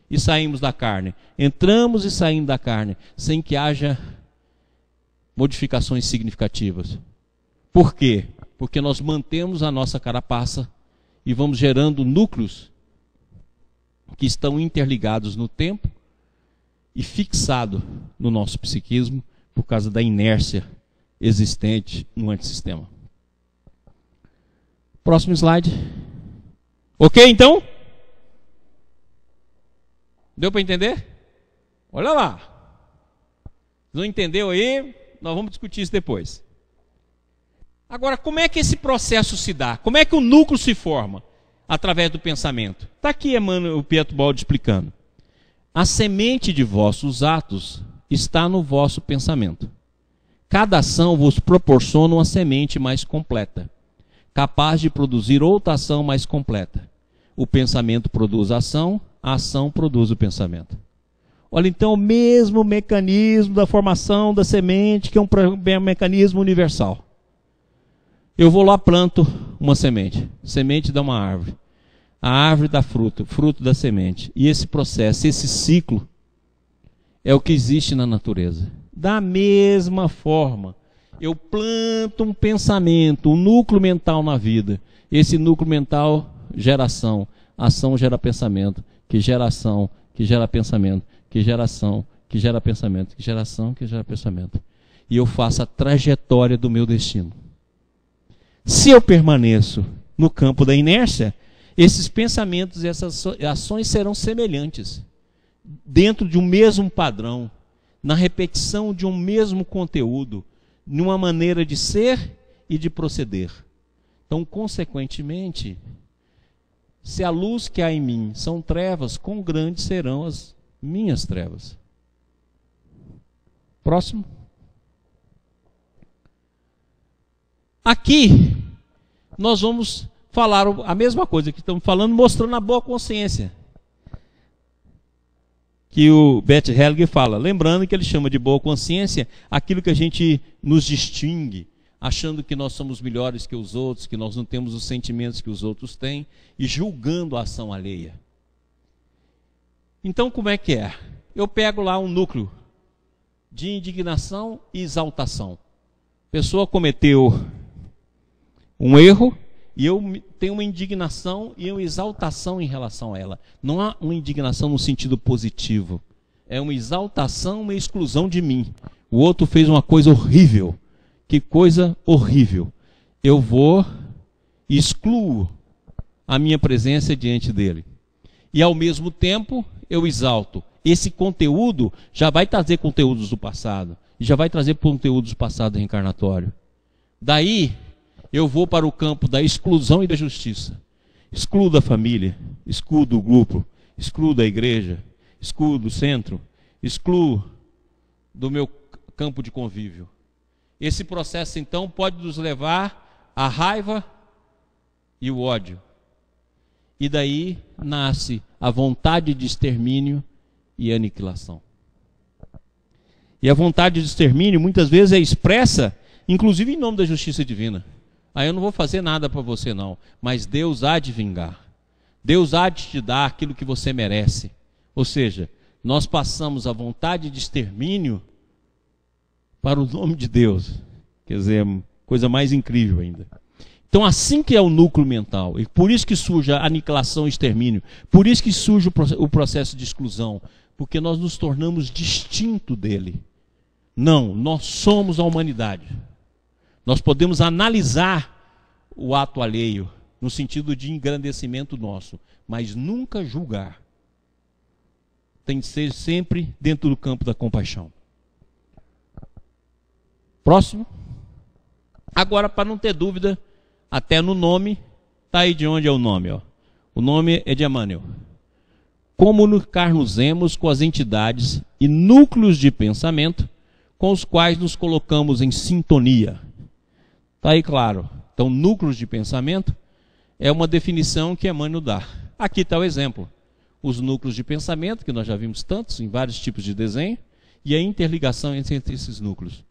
[SPEAKER 1] e saímos da carne. Entramos e saímos da carne, sem que haja modificações significativas. Por quê? Porque nós mantemos a nossa carapaça e vamos gerando núcleos que estão interligados no tempo e fixados no nosso psiquismo por causa da inércia existente no antissistema. Próximo slide. Ok, então? Deu para entender? Olha lá. Não entendeu aí? Nós vamos discutir isso depois. Agora, como é que esse processo se dá? Como é que o núcleo se forma? Através do pensamento. Está aqui Emmanuel, o Pietro Baldi explicando. A semente de vossos atos está no vosso pensamento. Cada ação vos proporciona uma semente mais completa, capaz de produzir outra ação mais completa. O pensamento produz a ação produz o pensamento. Olha, então, o mesmo mecanismo da formação da semente, que é um mecanismo universal. Eu vou lá, planto uma semente. Semente dá uma árvore. A árvore dá fruto, fruto da semente. E esse processo, esse ciclo, é o que existe na natureza. Da mesma forma, eu planto um pensamento, um núcleo mental na vida. Esse núcleo mental gera ação. Ação gera pensamento, que gera ação, que gera pensamento, que gera ação, que gera pensamento, que gera ação, que gera pensamento. E eu faço a trajetória do meu destino. Se eu permaneço no campo da inércia, esses pensamentos e essas ações serão semelhantes, dentro de um mesmo padrão, na repetição de um mesmo conteúdo, numa maneira de ser e de proceder. Então, consequentemente, se a luz que há em mim são trevas, quão grandes serão as minhas trevas. Próximo. Aqui, nós vamos falar a mesma coisa que estamos falando, mostrando a boa consciência. Que o Bert Hellinger fala, lembrando que ele chama de boa consciência aquilo que a gente nos distingue, achando que nós somos melhores que os outros, que nós não temos os sentimentos que os outros têm, e julgando a ação alheia. Então, como é que é? Eu pego lá um núcleo de indignação e exaltação. A pessoa cometeu um erro, e eu tenho uma indignação e uma exaltação em relação a ela. Não há uma indignação no sentido positivo. É uma exaltação, uma exclusão de mim. O outro fez uma coisa horrível. Que coisa horrível. Eu vou e excluo a minha presença diante dele. E ao mesmo tempo, eu exalto. Esse conteúdo já vai trazer conteúdos do passado. E já vai trazer conteúdos do passado reencarnatório. Daí, eu vou para o campo da exclusão e da justiça. Excluo da família, excluo do grupo, excluo da igreja, excluo do centro, excluo do meu campo de convívio. Esse processo, então, pode nos levar à raiva e o ódio. E daí nasce a vontade de extermínio e aniquilação. E a vontade de extermínio, muitas vezes, é expressa, inclusive em nome da justiça divina. Eu não vou fazer nada para você não, mas Deus há de vingar. Deus há de te dar aquilo que você merece. Ou seja, nós passamos a vontade de extermínio para o nome de Deus. Quer dizer, coisa mais incrível ainda. Então, assim que é o núcleo mental, e por isso que surge a aniquilação e extermínio, por isso que surge o processo de exclusão, porque nós nos tornamos distinto dele. Não, nós somos a humanidade. Nós podemos analisar o ato alheio, no sentido de engrandecimento nosso, mas nunca julgar. Tem que ser sempre dentro do campo da compaixão. Próximo. Agora, para não ter dúvida, até no nome, está aí de onde é o nome. Ó. O nome é de Emmanuel. Comunicar-nos-emos com as entidades e núcleos de pensamento com os quais nos colocamos em sintonia. Está aí claro. Então, núcleos de pensamento é uma definição que Emmanuel dá. Aqui está o exemplo. Os núcleos de pensamento, que nós já vimos tantos em vários tipos de desenho, e a interligação entre esses núcleos.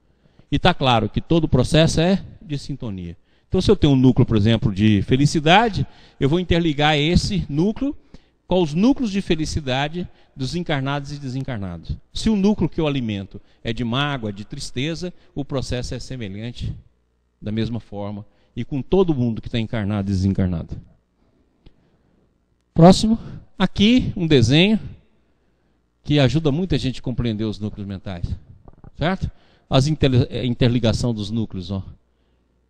[SPEAKER 1] E está claro que todo o processo é de sintonia. Então, se eu tenho um núcleo, por exemplo, de felicidade, eu vou interligar esse núcleo com os núcleos de felicidade dos encarnados e desencarnados. Se o núcleo que eu alimento é de mágoa, de tristeza, o processo é semelhante da mesma forma, e com todo mundo que está encarnado e desencarnado. Próximo. Aqui, um desenho que ajuda muita gente a compreender os núcleos mentais. Certo? a interligação dos núcleos, ó,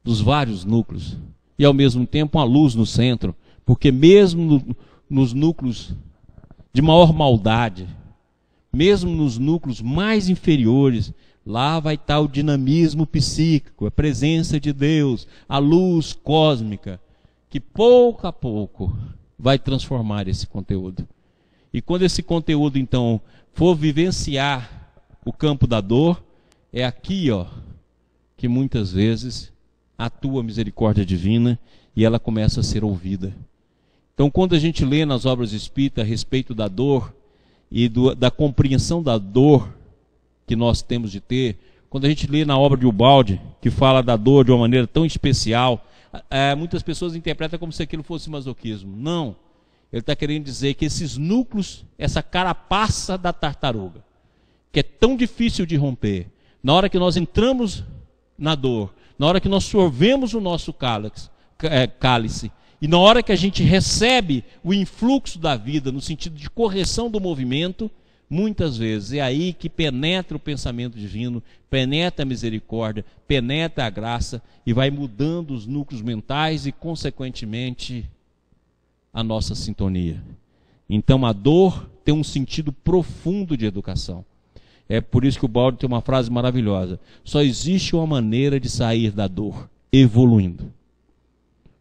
[SPEAKER 1] dos vários núcleos, e ao mesmo tempo uma luz no centro, porque mesmo nos núcleos de maior maldade, mesmo nos núcleos mais inferiores, lá vai estar o dinamismo psíquico, a presença de Deus, a luz cósmica, que pouco a pouco vai transformar esse conteúdo. E quando esse conteúdo, então, for vivenciar o campo da dor, é aqui, ó, que muitas vezes atua a misericórdia divina e ela começa a ser ouvida. Então, quando a gente lê nas obras espíritas a respeito da dor e da compreensão da dor que nós temos de ter, quando a gente lê na obra de Ubaldi, que fala da dor de uma maneira tão especial, muitas pessoas interpretam como se aquilo fosse masoquismo. Não, ele está querendo dizer que esses núcleos, essa carapaça da tartaruga, que é tão difícil de romper, na hora que nós entramos na dor, na hora que nós sorvemos o nosso cálice, e na hora que a gente recebe o influxo da vida, no sentido de correção do movimento, muitas vezes é aí que penetra o pensamento divino, penetra a misericórdia, penetra a graça e vai mudando os núcleos mentais e, consequentemente, a nossa sintonia. Então a dor tem um sentido profundo de educação. É por isso que o Baldi tem uma frase maravilhosa: só existe uma maneira de sair da dor, evoluindo.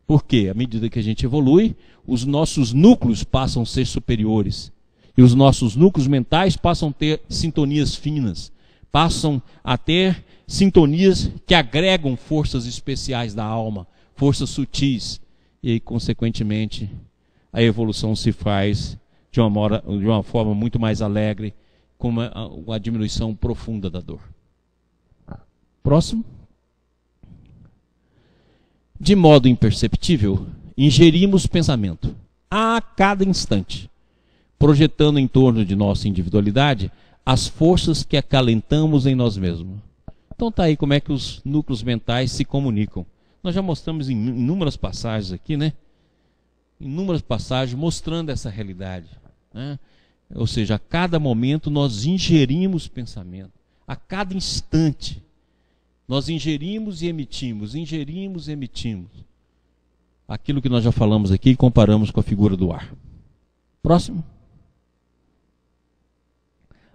[SPEAKER 1] Porque à medida que a gente evolui, os nossos núcleos passam a ser superiores. E os nossos núcleos mentais passam a ter sintonias finas, passam a ter sintonias que agregam forças especiais da alma, forças sutis. E aí, consequentemente, a evolução se faz de uma forma muito mais alegre, com uma diminuição profunda da dor. Próximo. De modo imperceptível, ingerimos pensamento a cada instante, projetando em torno de nossa individualidade as forças que acalentamos em nós mesmos. Então está aí como é que os núcleos mentais se comunicam. Nós já mostramos em inúmeras passagens aqui, né? Inúmeras passagens mostrando essa realidade, né? Ou seja, a cada momento nós ingerimos pensamento, a cada instante nós ingerimos e emitimos, aquilo que nós já falamos aqui e comparamos com a figura do ar. Próximo.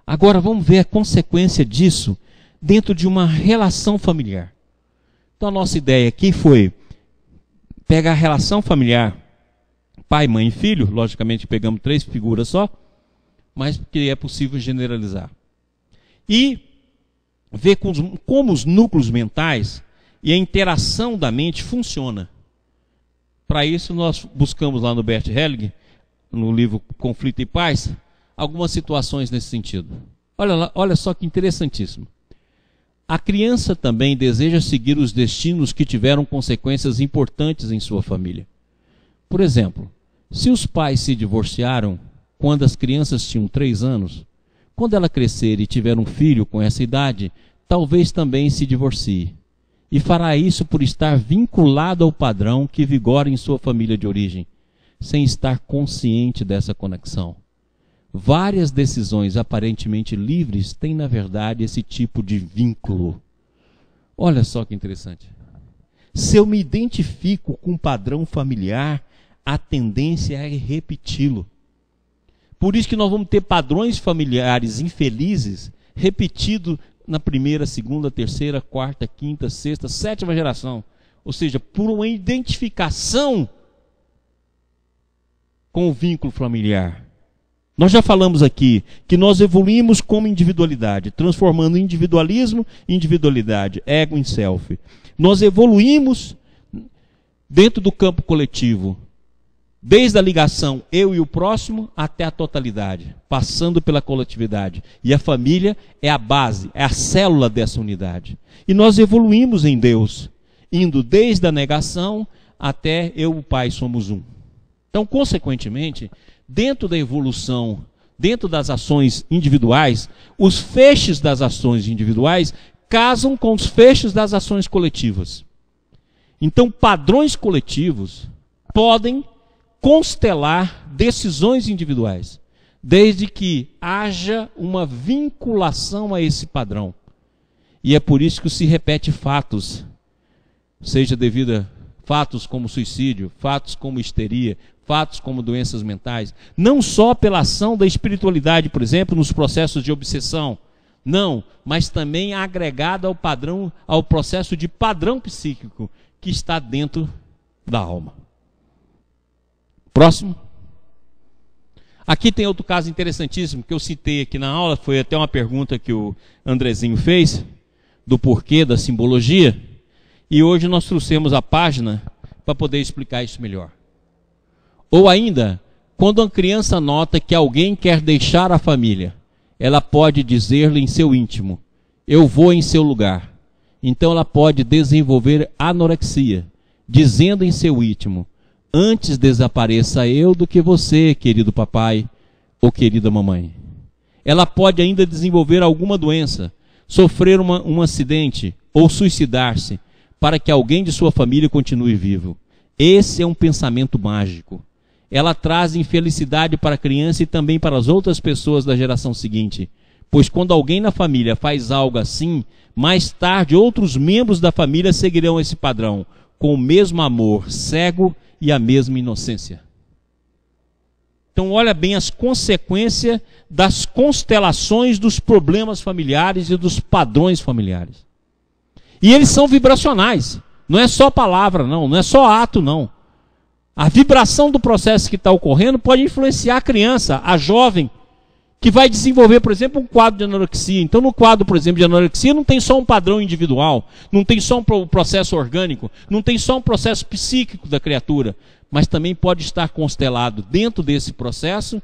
[SPEAKER 1] Agora vamos ver a consequência disso dentro de uma relação familiar. Então a nossa ideia aqui foi pegar a relação familiar, pai, mãe e filho, logicamente pegamos 3 figuras só, mas que é possível generalizar. E ver como os núcleos mentais e a interação da mente funciona. Para isso nós buscamos lá no Bert Helling, no livro Conflito e Paz, algumas situações nesse sentido. Olha só que interessantíssimo. A criança também deseja seguir os destinos que tiveram consequências importantes em sua família. Por exemplo, se os pais se divorciaram quando as crianças tinham 3 anos, quando ela crescer e tiver um filho com essa idade, talvez também se divorcie. E fará isso por estar vinculado ao padrão que vigora em sua família de origem, sem estar consciente dessa conexão. Várias decisões aparentemente livres têm, na verdade, esse tipo de vínculo. Olha só que interessante. Se eu me identifico com um padrão familiar, a tendência é repeti-lo. Por isso que nós vamos ter padrões familiares infelizes repetidos na primeira, segunda, terceira, quarta, quinta, sexta, 7ª geração. Ou seja, por uma identificação com o vínculo familiar. Nós já falamos aqui que nós evoluímos como individualidade, transformando individualismo em individualidade, ego em self. Nós evoluímos dentro do campo coletivo, desde a ligação eu e o próximo até a totalidade, passando pela coletividade. E a família é a base, é a célula dessa unidade. E nós evoluímos em Deus, indo desde a negação até eu e o Pai somos um. Então, consequentemente, dentro da evolução, dentro das ações individuais, os feixes das ações individuais casam com os feixes das ações coletivas. Então, padrões coletivos podem constelar decisões individuais, desde que haja uma vinculação a esse padrão. E é por isso que se repete fatos, seja devido a fatos como suicídio, fatos como histeria, fatos como doenças mentais, não só pela ação da espiritualidade, por exemplo, nos processos de obsessão, não, mas também agregada ao processo de padrão psíquico que está dentro da alma. Próximo. Aqui tem outro caso interessantíssimo que eu citei aqui na aula, foi até uma pergunta que o Andrezinho fez, do porquê da simbologia, e hoje nós trouxemos a página para poder explicar isso melhor. Ou ainda, quando uma criança nota que alguém quer deixar a família, ela pode dizer-lhe em seu íntimo, eu vou em seu lugar. Então ela pode desenvolver anorexia, dizendo em seu íntimo, antes desapareça eu do que você, querido papai ou querida mamãe. Ela pode ainda desenvolver alguma doença, sofrer um acidente ou suicidar-se, para que alguém de sua família continue vivo. Esse é um pensamento mágico. Ela traz infelicidade para a criança e também para as outras pessoas da geração seguinte. Pois quando alguém na família faz algo assim, mais tarde outros membros da família seguirão esse padrão, com o mesmo amor cego e a mesma inocência. Então olha bem as consequências das constelações dos problemas familiares e dos padrões familiares. E eles são vibracionais. Não é só palavra, não é só ato, não. A vibração do processo que está ocorrendo pode influenciar a criança, a jovem, que vai desenvolver, por exemplo, um quadro de anorexia. Então, no quadro, por exemplo, de anorexia, não tem só um padrão individual, não tem só um processo orgânico, não tem só um processo psíquico da criatura, mas também pode estar constelado dentro desse processo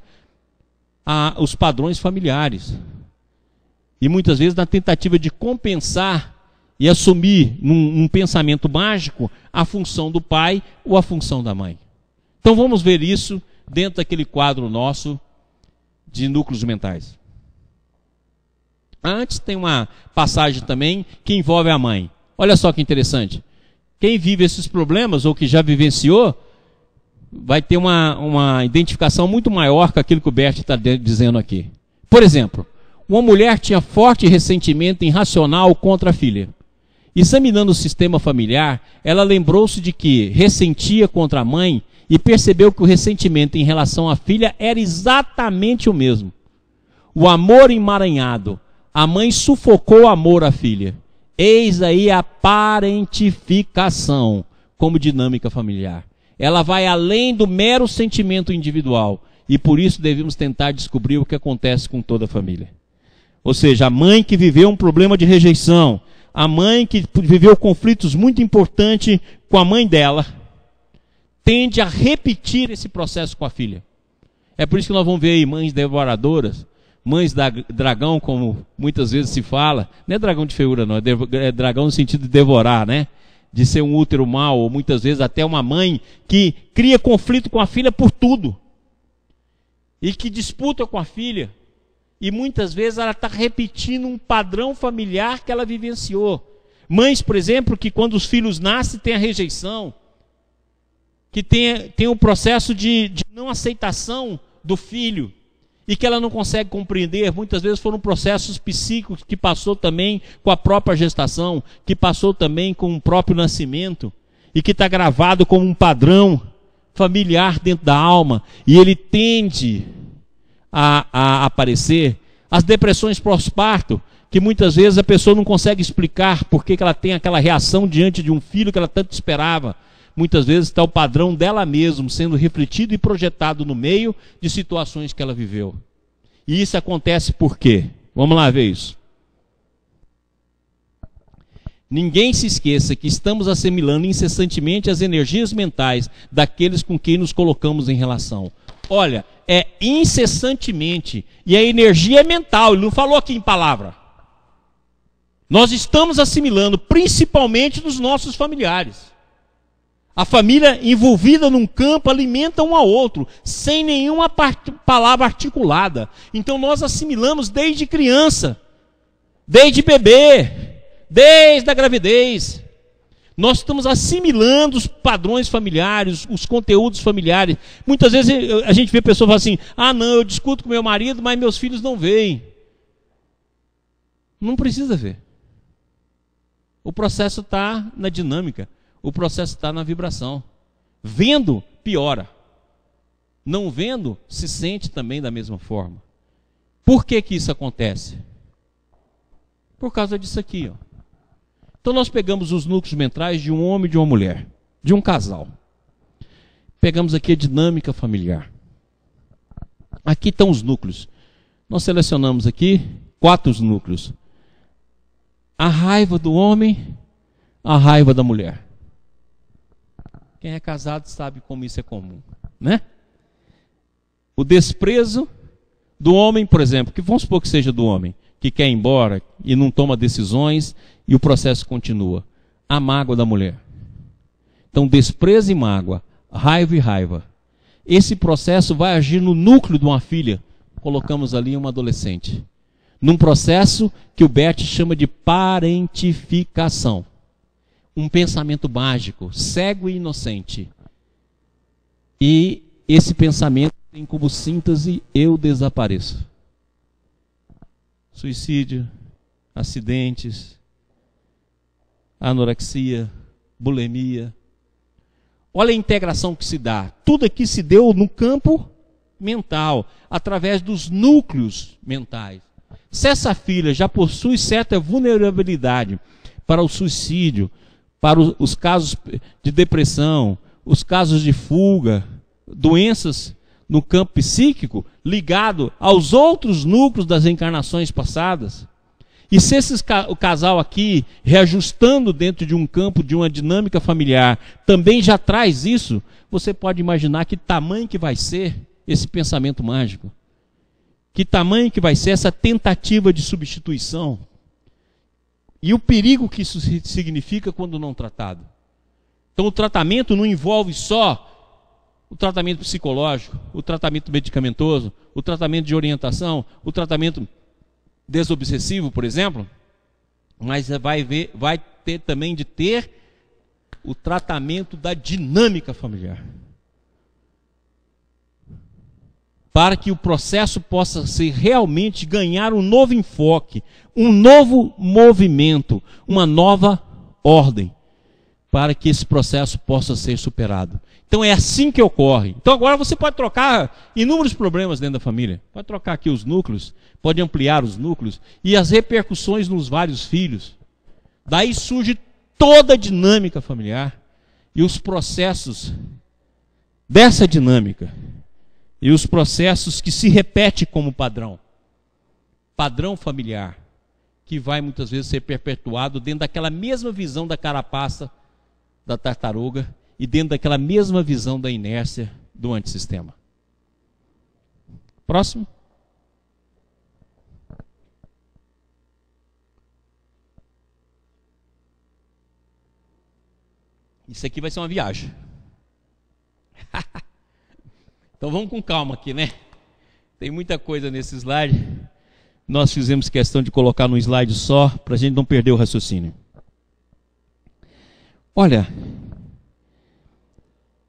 [SPEAKER 1] os padrões familiares. E muitas vezes, na tentativa de compensar e assumir num pensamento mágico a função do pai ou a função da mãe. Então vamos ver isso dentro daquele quadro nosso de núcleos mentais. Antes tem uma passagem também que envolve a mãe. Olha só que interessante. Quem vive esses problemas ou que já vivenciou vai ter uma identificação muito maior com aquilo que o Bert está dizendo aqui. Por exemplo, uma mulher tinha forte ressentimento irracional contra a filha. Examinando o sistema familiar, ela lembrou-se de que ressentia contra a mãe e percebeu que o ressentimento em relação à filha era exatamente o mesmo. O amor emaranhado. A mãe sufocou o amor à filha. Eis aí a parentificação como dinâmica familiar. Ela vai além do mero sentimento individual e por isso devemos tentar descobrir o que acontece com toda a família. Ou seja, a mãe que viveu um problema de rejeição, a mãe que viveu conflitos muito importantes com a mãe dela, tende a repetir esse processo com a filha. É por isso que nós vamos ver aí mães devoradoras, mães da dragão, como muitas vezes se fala. Não é dragão de feiura, não, é dragão no sentido de devorar, né? De ser um útero mau, ou muitas vezes até uma mãe que cria conflito com a filha por tudo. E que disputa com a filha. E muitas vezes ela está repetindo um padrão familiar que ela vivenciou. Mães, por exemplo, que quando os filhos nascem tem a rejeição, que tem um processo de não aceitação do filho, e que ela não consegue compreender, muitas vezes foram processos psíquicos que passou também com a própria gestação, que passou também com o próprio nascimento, e que está gravado como um padrão familiar dentro da alma, e ele tende a aparecer. As depressões pós-parto, que muitas vezes a pessoa não consegue explicar por que ela tem aquela reação diante de um filho que ela tanto esperava. Muitas vezes está o padrão dela mesma sendo refletido e projetado no meio de situações que ela viveu. E isso acontece por quê? Vamos lá ver isso. Ninguém se esqueça que estamos assimilando incessantemente as energias mentais daqueles com quem nos colocamos em relação. Olha, é incessantemente. E a energia é mental, ele não falou aqui em palavra. Nós estamos assimilando principalmente dos nossos familiares. A família envolvida num campo alimenta um ao outro, sem nenhuma palavra articulada. Então nós assimilamos desde criança, desde bebê, desde a gravidez. Nós estamos assimilando os padrões familiares, os conteúdos familiares. Muitas vezes a gente vê pessoas falar assim, ah não, eu discuto com meu marido, mas meus filhos não veem. Não precisa ver. O processo está na dinâmica, o processo está na vibração. Vendo, piora. Não vendo, se sente também da mesma forma. Por que que isso acontece? Por causa disso aqui, ó. Então nós pegamos os núcleos mentais de um homem e de uma mulher, de um casal. Pegamos aqui a dinâmica familiar. Aqui estão os núcleos. Nós selecionamos aqui 4 núcleos. A raiva do homem, a raiva da mulher. Quem é casado sabe como isso é comum, né? O desprezo do homem, por exemplo, que vamos supor que seja do homem, que quer ir embora e não toma decisões e o processo continua. A mágoa da mulher. Então, desprezo e mágoa, raiva e raiva. Esse processo vai agir no núcleo de uma filha. Colocamos ali uma adolescente. Num processo que o Bert chama de parentificação. Um pensamento mágico, cego e inocente. E esse pensamento tem como síntese: eu desapareço. Suicídio, acidentes, anorexia, bulimia. Olha a integração que se dá. Tudo aqui se deu no campo mental, através dos núcleos mentais. Se essa filha já possui certa vulnerabilidade para o suicídio, para os casos de depressão, os casos de fuga, doenças no campo psíquico, ligado aos outros núcleos das encarnações passadas, e se o casal aqui, reajustando dentro de um campo, de uma dinâmica familiar, também já traz isso, você pode imaginar que tamanho que vai ser esse pensamento mágico. Que tamanho que vai ser essa tentativa de substituição. E o perigo que isso significa quando não tratado. Então o tratamento não envolve só o tratamento psicológico, o tratamento medicamentoso, o tratamento de orientação, o tratamento desobsessivo, por exemplo, mas vai ter também de ter o tratamento da dinâmica familiar. Para que o processo possa ser realmente ganhar um novo enfoque, um novo movimento, uma nova ordem, para que esse processo possa ser superado. Então é assim que ocorre. Então agora você pode trocar inúmeros problemas dentro da família. Pode trocar aqui os núcleos, pode ampliar os núcleos e as repercussões nos vários filhos. Daí surge toda a dinâmica familiar e os processos dessa dinâmica. E os processos que se repetem como padrão. Padrão familiar. Que vai muitas vezes ser perpetuado dentro daquela mesma visão da carapaça da tartaruga e dentro daquela mesma visão da inércia do antissistema. Próximo. Isso aqui vai ser uma viagem. Então vamos com calma aqui, né? Tem muita coisa nesse slide. Nós fizemos questão de colocar num slide só, para a gente não perder o raciocínio. Olha,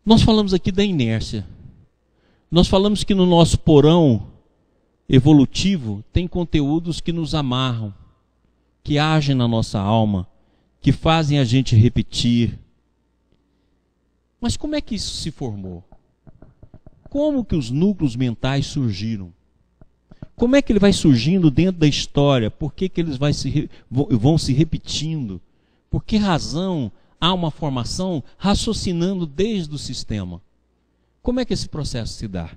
[SPEAKER 1] nós falamos aqui da inércia. Nós falamos que no nosso porão evolutivo tem conteúdos que nos amarram, que agem na nossa alma, que fazem a gente repetir. Mas como é que isso se formou? Como que os núcleos mentais surgiram? Como é que ele vai surgindo dentro da história? Por que eles vão se repetindo? Por que razão há uma formação raciocinando desde o sistema? Como é que esse processo se dá?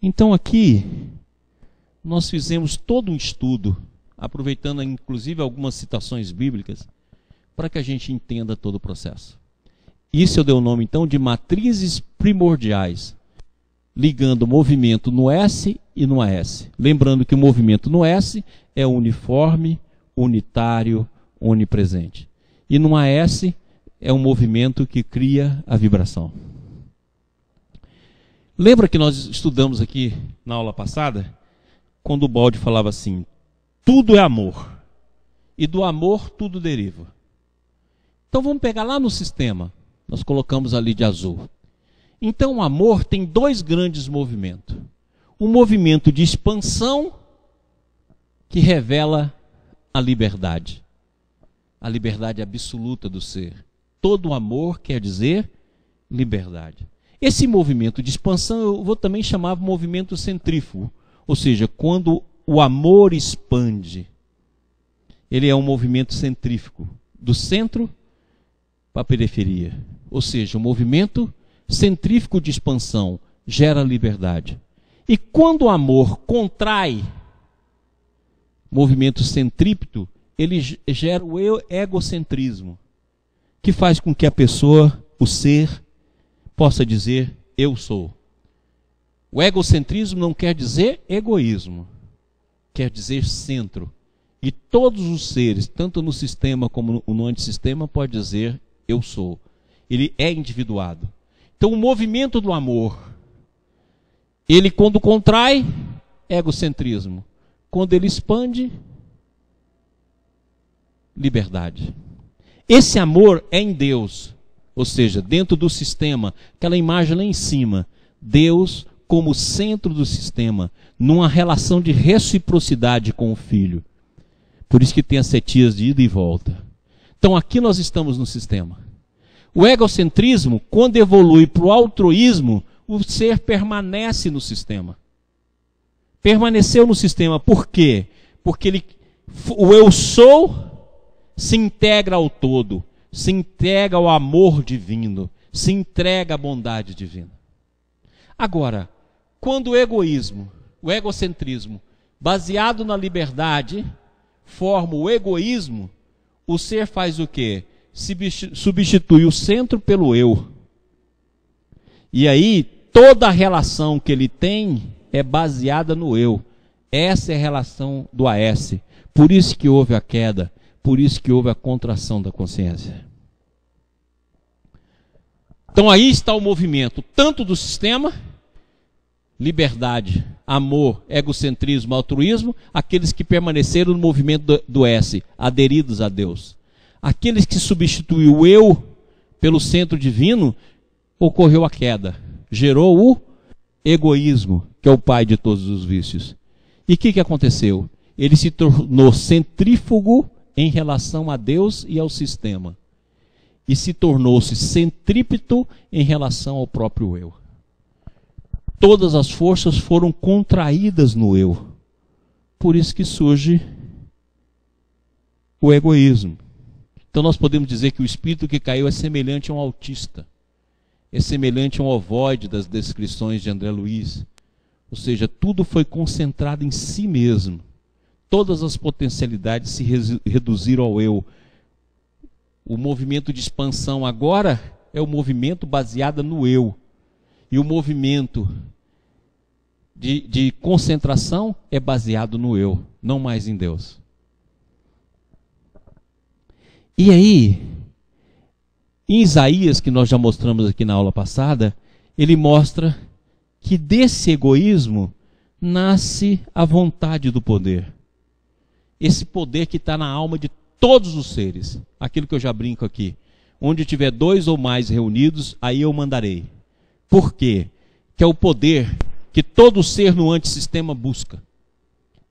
[SPEAKER 1] Então aqui, nós fizemos todo um estudo, aproveitando inclusive algumas citações bíblicas, para que a gente entenda todo o processo. Isso eu dei o nome então de matrizes primordiais, ligando o movimento no S e no AS. Lembrando que o movimento no S é uniforme, unitário, onipresente. E no AS é um movimento que cria a vibração. Lembra que nós estudamos aqui na aula passada, quando o Baldi falava assim, tudo é amor, e do amor tudo deriva. Então vamos pegar lá no sistema, nós colocamos ali de azul. Então o amor tem 2 grandes movimentos. Um movimento de expansão que revela a liberdade. a liberdade absoluta do ser. Todo amor quer dizer liberdade. Esse movimento de expansão eu vou também chamar de movimento centrífugo, ou seja, quando o amor expande, ele é um movimento centrífugo, do centro para a periferia. Ou seja, o movimento centrífugo de expansão gera liberdade. E quando o amor contrai, movimento centrípeto, ele gera o egocentrismo, que faz com que a pessoa, o ser, possa dizer, eu sou. O egocentrismo não quer dizer egoísmo, quer dizer centro. E todos os seres, tanto no sistema como no antissistema, pode dizer, eu sou. Ele é individuado. Então o movimento do amor, ele quando contrai, egocentrismo. Quando ele expande, liberdade. Esse amor é em Deus, ou seja, dentro do sistema, aquela imagem lá em cima, Deus como centro do sistema, numa relação de reciprocidade com o Filho. Por isso que tem as setias de ida e volta. Então aqui nós estamos no sistema. O egocentrismo, quando evolui para o altruísmo, o ser permanece no sistema. Permaneceu no sistema, por quê? Porque o eu sou se integra ao todo, se entrega ao amor divino, se entrega à bondade divina. Agora, quando o egoísmo, o egocentrismo, baseado na liberdade, forma o egoísmo, o ser faz o quê? Substitui o centro pelo eu. E aí, toda a relação que ele tem é baseada no eu. Essa é a relação do AS. Por isso que houve a queda, por isso que houve a contração da consciência. Então aí está o movimento, tanto do sistema, liberdade, amor, egocentrismo, altruísmo, aqueles que permaneceram no movimento do S, aderidos a Deus. Aqueles que substituiu o eu pelo centro divino, ocorreu a queda. Gerou o egoísmo, que é o pai de todos os vícios. E o que aconteceu? Ele se tornou centrífugo em relação a Deus e ao sistema. E se tornou-se centrípeto em relação ao próprio eu. Todas as forças foram contraídas no eu. Por isso que surge o egoísmo. Então nós podemos dizer que o espírito que caiu é semelhante a um autista. É semelhante a um ovoide das descrições de André Luiz. Ou seja, tudo foi concentrado em si mesmo. Todas as potencialidades se reduziram ao eu. O movimento de expansão agora é o movimento baseado no eu. E o movimento de concentração é baseado no eu, não mais em Deus. E aí, em Isaías, que nós já mostramos aqui na aula passada, ele mostra que desse egoísmo nasce a vontade do poder. Esse poder que está na alma de todos os seres. Aquilo que eu já brinco aqui. Onde tiver 2 ou mais reunidos, aí eu mandarei. Por quê? Que é o poder que todo ser no antissistema busca.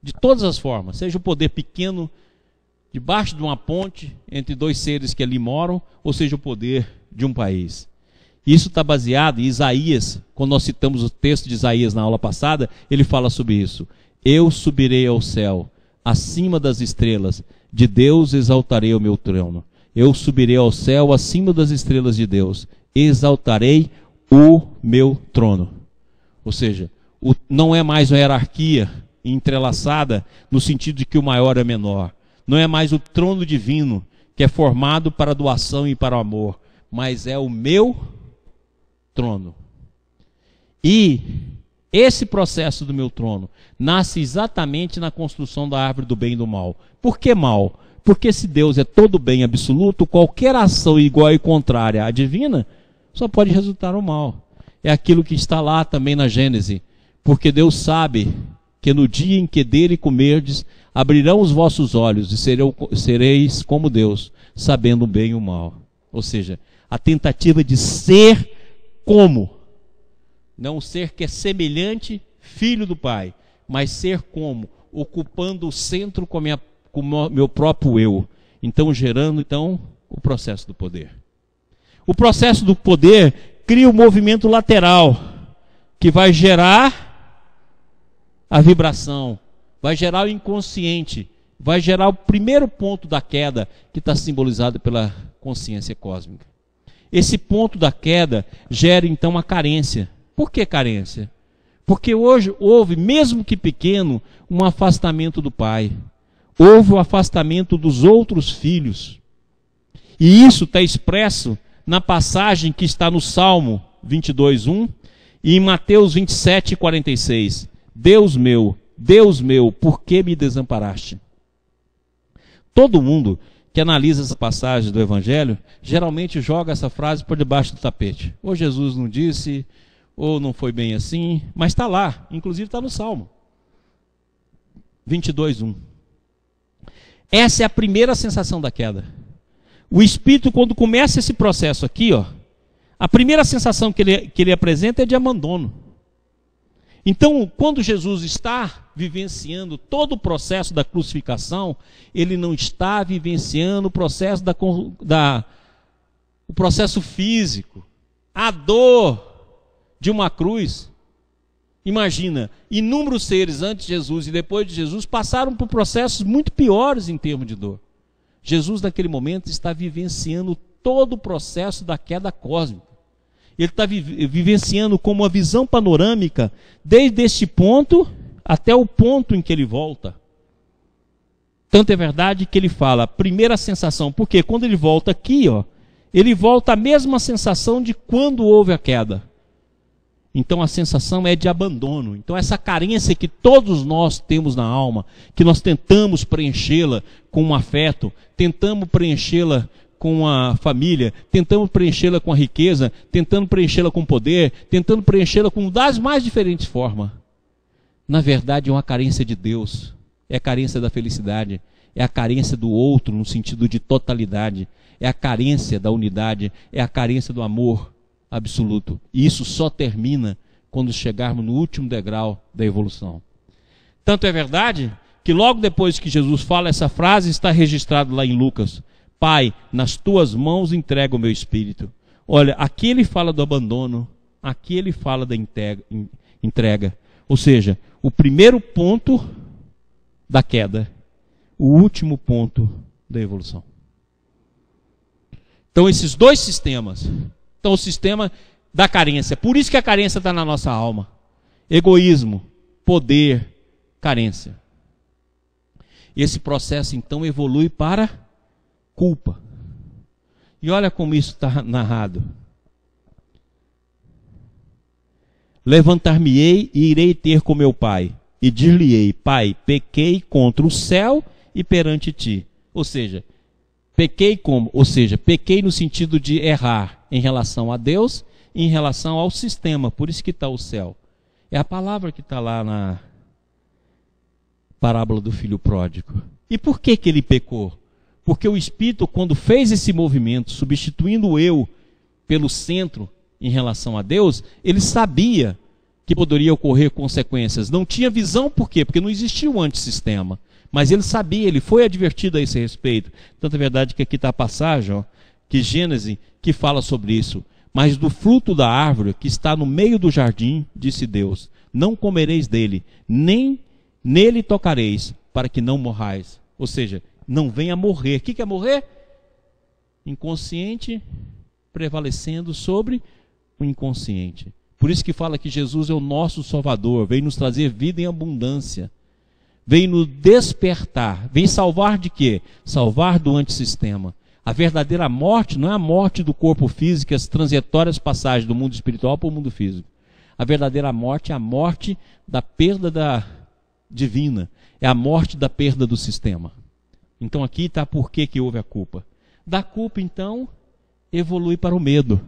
[SPEAKER 1] De todas as formas. Seja o poder pequeno, debaixo de uma ponte, entre 2 seres que ali moram, ou seja o poder de um país. Isso está baseado em Isaías. Quando nós citamos o texto de Isaías na aula passada, ele fala sobre isso. Eu subirei ao céu, acima das estrelas, de Deus exaltarei o meu trono. Eu subirei ao céu, acima das estrelas de Deus, exaltarei o meu trono. Ou seja, não é mais uma hierarquia entrelaçada no sentido de que o maior é menor. Não é mais o trono divino que é formado para a doação e para o amor, mas é o meu trono. E esse processo do meu trono nasce exatamente na construção da árvore do bem e do mal. Por que mal? Porque se Deus é todo bem absoluto, qualquer ação igual e contrária à divina só pode resultar no mal. É aquilo que está lá também na Gênesis. Porque Deus sabe que no dia em que dele comerdes, abrirão os vossos olhos e sereis como Deus, sabendo o bem e o mal. Ou seja, a tentativa de ser como. Não ser que é semelhante, filho do Pai, mas ser como, ocupando o centro com meu próprio eu. então gerando o processo do poder. O processo do poder cria um movimento lateral que vai gerar a vibração, vai gerar o inconsciente, vai gerar o primeiro ponto da queda, que está simbolizado pela consciência cósmica. Esse ponto da queda gera então a carência. Por que carência? Porque hoje houve, mesmo que pequeno, um afastamento do pai. Houve o afastamento dos outros filhos. E isso está expresso na passagem que está no Salmo 22:1 e em Mateus 27:46. Deus meu, por que me desamparaste? Todo mundo que analisa essa passagem do Evangelho, geralmente joga essa frase por debaixo do tapete. Ou Jesus não disse, ou não foi bem assim, mas está lá, inclusive está no Salmo 22:1. Essa é a primeira sensação da queda. O espírito, quando começa esse processo aqui, a primeira sensação que ele apresenta é de abandono. Então, quando Jesus está vivenciando todo o processo da crucificação, ele não está vivenciando o processo o processo físico, a dor de uma cruz. Imagina, inúmeros seres antes de Jesus e depois de Jesus passaram por processos muito piores em termos de dor. Jesus, naquele momento, está vivenciando todo o processo da queda cósmica. Ele está vivenciando como uma visão panorâmica, desde este ponto até o ponto em que ele volta. Tanto é verdade que ele fala, a primeira sensação, porque quando ele volta aqui, ele volta a mesma sensação de quando houve a queda. Então a sensação é de abandono. Então essa carência que todos nós temos na alma, que nós tentamos preenchê-la com um afeto, tentamos preenchê-la com a família, tentamos preenchê-la com a riqueza, tentando preenchê-la com poder, tentando preenchê-la com das mais diferentes formas. Na verdade é uma carência de Deus, é a carência da felicidade, é a carência do outro no sentido de totalidade, é a carência da unidade, é a carência do amor absoluto. E isso só termina quando chegarmos no último degrau da evolução. Tanto é verdade que logo depois que Jesus fala essa frase, está registrado lá em Lucas: Pai, nas tuas mãos entrego o meu espírito. Olha, aqui ele fala do abandono, aqui ele fala da entrega. Ou seja, o primeiro ponto da queda, o último ponto da evolução. Então esses dois sistemas. Então o sistema da carência. Por isso que a carência está na nossa alma. Egoísmo, poder, carência. Esse processo então evolui para culpa. E olha como isso está narrado. Levantar-me-ei e irei ter com meu pai, e dir-lhe-ei: Pai, pequei contra o céu e perante ti. Ou seja, pequei como? Ou seja, pequei no sentido de errar em relação a Deus e em relação ao sistema. Por isso que está o céu. É a palavra que está lá na parábola do filho pródigo. E por que ele pecou? Porque o Espírito, quando fez esse movimento, substituindo o eu pelo centro em relação a Deus, ele sabia que poderia ocorrer consequências. Não tinha visão, por quê? Porque não existia o antissistema. Mas ele sabia, ele foi advertido a esse respeito. Tanto é verdade que aqui está a passagem, que Gênesis, que fala sobre isso. Mas do fruto da árvore que está no meio do jardim, disse Deus: não comereis dele, nem nele tocareis, para que não morrais. Ou seja, não venha morrer. O que é morrer? Inconsciente prevalecendo sobre o inconsciente. Por isso que fala que Jesus é o nosso Salvador, vem nos trazer vida em abundância, vem nos despertar, vem salvar de quê? Salvar do antissistema. A verdadeira morte não é a morte do corpo físico, as transitórias passagens do mundo espiritual para o mundo físico. A verdadeira morte é a morte da perda da divina, é a morte da perda do sistema. Então aqui está por que houve a culpa. Da culpa, então, evolui para o medo.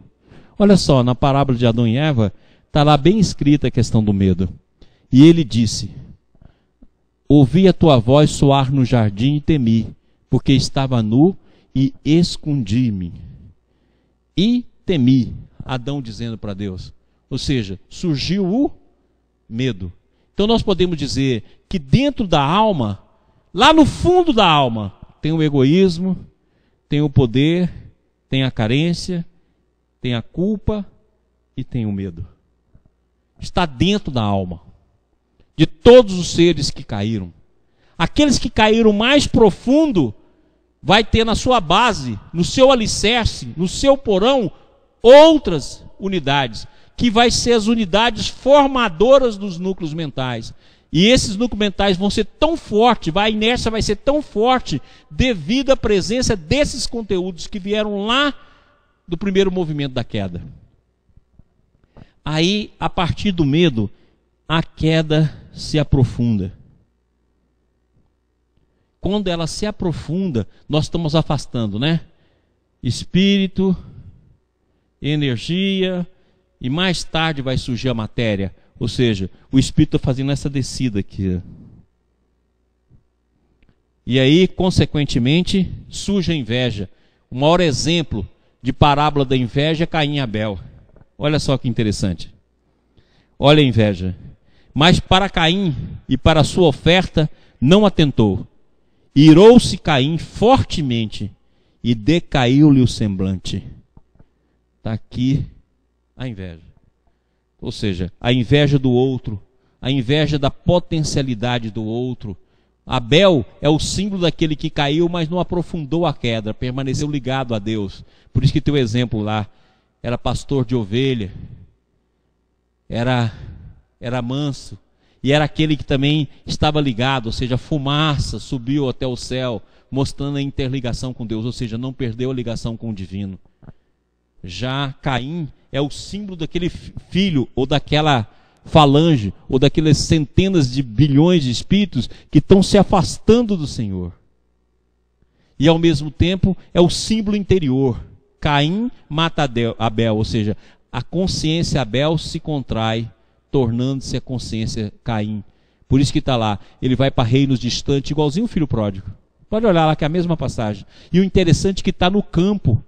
[SPEAKER 1] Olha só, na parábola de Adão e Eva, está lá bem escrita a questão do medo. E ele disse: ouvi a tua voz soar no jardim e temi, porque estava nu e escondi-me. E temi, Adão dizendo para Deus. Ou seja, surgiu o medo. Então nós podemos dizer que dentro da alma, lá no fundo da alma, tem o egoísmo, tem o poder, tem a carência, tem a culpa e tem o medo. Está dentro da alma de todos os seres que caíram. Aqueles que caíram mais profundo vai ter na sua base, no seu alicerce, no seu porão, outras unidades, que vai ser as unidades formadoras dos núcleos mentais. E esses núcleos mentais vão ser tão fortes, a inércia vai ser tão forte, devido à presença desses conteúdos que vieram lá do primeiro movimento da queda. Aí, a partir do medo, a queda se aprofunda. Quando ela se aprofunda, nós estamos afastando, né? Espírito, energia, e mais tarde vai surgir a matéria. Ou seja, o espírito está fazendo essa descida aqui. E aí, consequentemente, surge a inveja. O maior exemplo de parábola da inveja é Caim e Abel. Olha só que interessante. Olha a inveja. Mas para Caim e para a sua oferta não atentou. Irou-se Caim fortemente e decaiu-lhe o semblante. Está aqui a inveja. Ou seja, a inveja do outro, a inveja da potencialidade do outro. Abel é o símbolo daquele que caiu, mas não aprofundou a queda, permaneceu ligado a Deus. Por isso que tem o exemplo lá, era pastor de ovelha, era manso, e era aquele que também estava ligado, ou seja, a fumaça subiu até o céu, mostrando a interligação com Deus, ou seja, não perdeu a ligação com o divino. Já Caim é o símbolo daquele filho, ou daquela falange, ou daquelas centenas de bilhões de espíritos que estão se afastando do Senhor. E ao mesmo tempo é o símbolo interior. Caim mata Abel, ou seja, a consciência Abel se contrai, tornando-se a consciência Caim. Por isso que está lá, ele vai para reinos distantes, igualzinho o filho pródigo. Pode olhar lá que é a mesma passagem. E o interessante é que está no campo.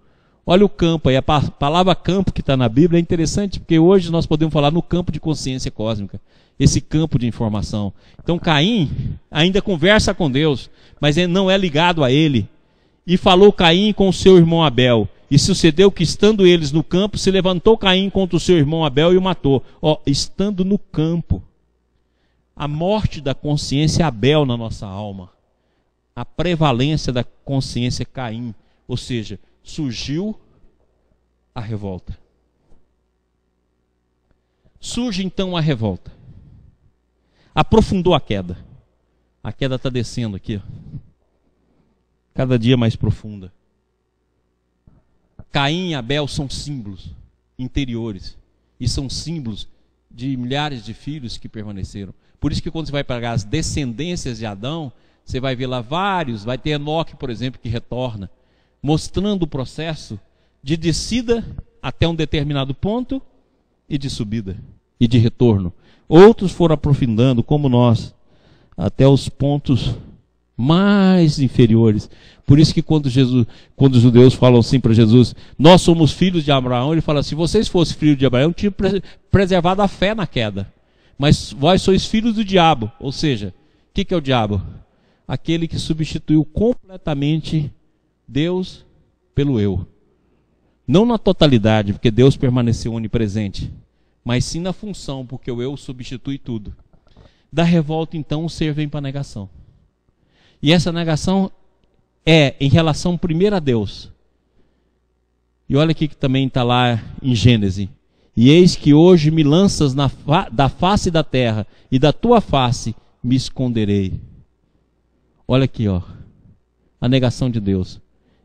[SPEAKER 1] Olha o campo aí, a palavra campo que está na Bíblia é interessante, porque hoje nós podemos falar no campo de consciência cósmica, esse campo de informação. Então Caim ainda conversa com Deus, mas ele não é ligado a ele. E falou Caim com o seu irmão Abel, e sucedeu que estando eles no campo, se levantou Caim contra o seu irmão Abel e o matou. Estando no campo. A morte da consciência Abel na nossa alma. A prevalência da consciência Caim, ou seja, surgiu a revolta. Surge então a revolta. Aprofundou a queda. A queda está descendo aqui, ó. Cada dia mais profunda. Caim e Abel são símbolos interiores. E são símbolos de milhares de filhos que permaneceram. Por isso que quando você vai pegar as descendências de Adão, você vai ver lá vários. Vai ter Enoque, por exemplo, que retorna, mostrando o processo de descida até um determinado ponto e de subida e de retorno. Outros foram aprofundando, como nós, até os pontos mais inferiores. Por isso que quando os judeus falam assim para Jesus, nós somos filhos de Abraão, ele fala, se vocês fossem filhos de Abraão, tinham preservado a fé na queda. Mas vós sois filhos do diabo. Ou seja, o que é o diabo? Aquele que substituiu completamente Deus pelo eu. Não na totalidade, porque Deus permaneceu onipresente, mas sim na função, porque o eu substitui tudo. Da revolta, então, o ser vem para a negação. E essa negação é em relação primeiro a Deus. E olha aqui que também está lá em Gênesis. E eis que hoje me lanças da face da terra, e da tua face me esconderei. Olha aqui, ó, a negação de Deus.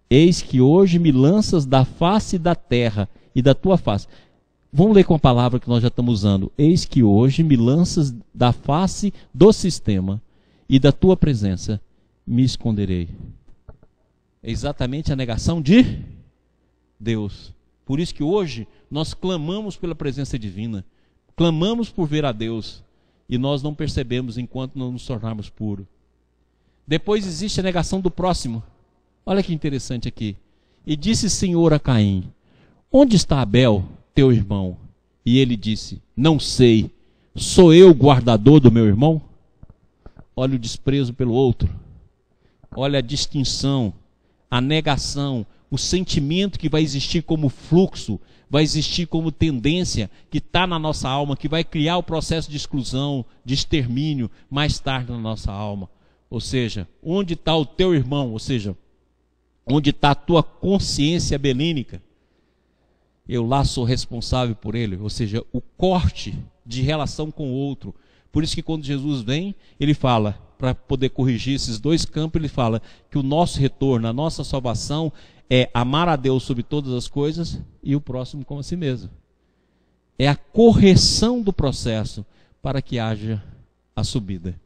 [SPEAKER 1] Eis que hoje me lanças da face da terra e da tua face. Vamos ler com a palavra que nós já estamos usando. Eis que hoje me lanças da face do sistema e da tua presença me esconderei. É exatamente a negação de Deus. Por isso que hoje nós clamamos pela presença divina. Clamamos por ver a Deus. E nós não percebemos enquanto não nos tornarmos puros. Depois existe a negação do próximo. Olha que interessante aqui. E disse o Senhor a Caim, onde está Abel, teu irmão? E ele disse, não sei, sou eu o guardador do meu irmão? Olha o desprezo pelo outro. Olha a distinção, a negação, o sentimento que vai existir como fluxo, vai existir como tendência que está na nossa alma, que vai criar o processo de exclusão, de extermínio mais tarde na nossa alma. Ou seja, onde está o teu irmão? Ou seja, onde está a tua consciência belínica? Eu lá sou responsável por ele. Ou seja, o corte de relação com o outro. Por isso que quando Jesus vem, ele fala, para poder corrigir esses dois campos, ele fala que o nosso retorno, a nossa salvação é amar a Deus sobre todas as coisas e o próximo como a si mesmo. É a correção do processo para que haja a subida.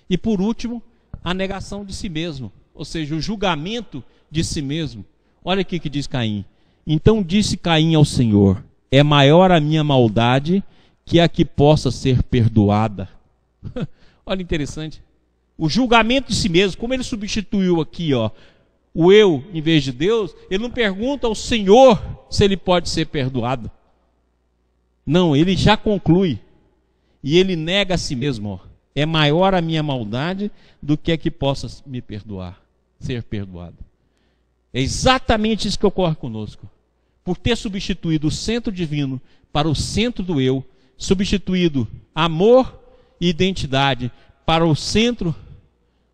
[SPEAKER 1] E por último, a negação de si mesmo, ou seja, o julgamento de si mesmo. Olha aqui que diz Caim. Então disse Caim ao Senhor: é maior a minha maldade que a que possa ser perdoada. Olha interessante. O julgamento de si mesmo, como ele substituiu aqui, ó, o eu em vez de Deus, ele não pergunta ao Senhor se ele pode ser perdoado. Não, ele já conclui. E ele nega a si mesmo, ó. É maior a minha maldade do que a que possa me perdoar, ser perdoado. É exatamente isso que ocorre conosco. Por ter substituído o centro divino para o centro do eu, substituído amor e identidade para o centro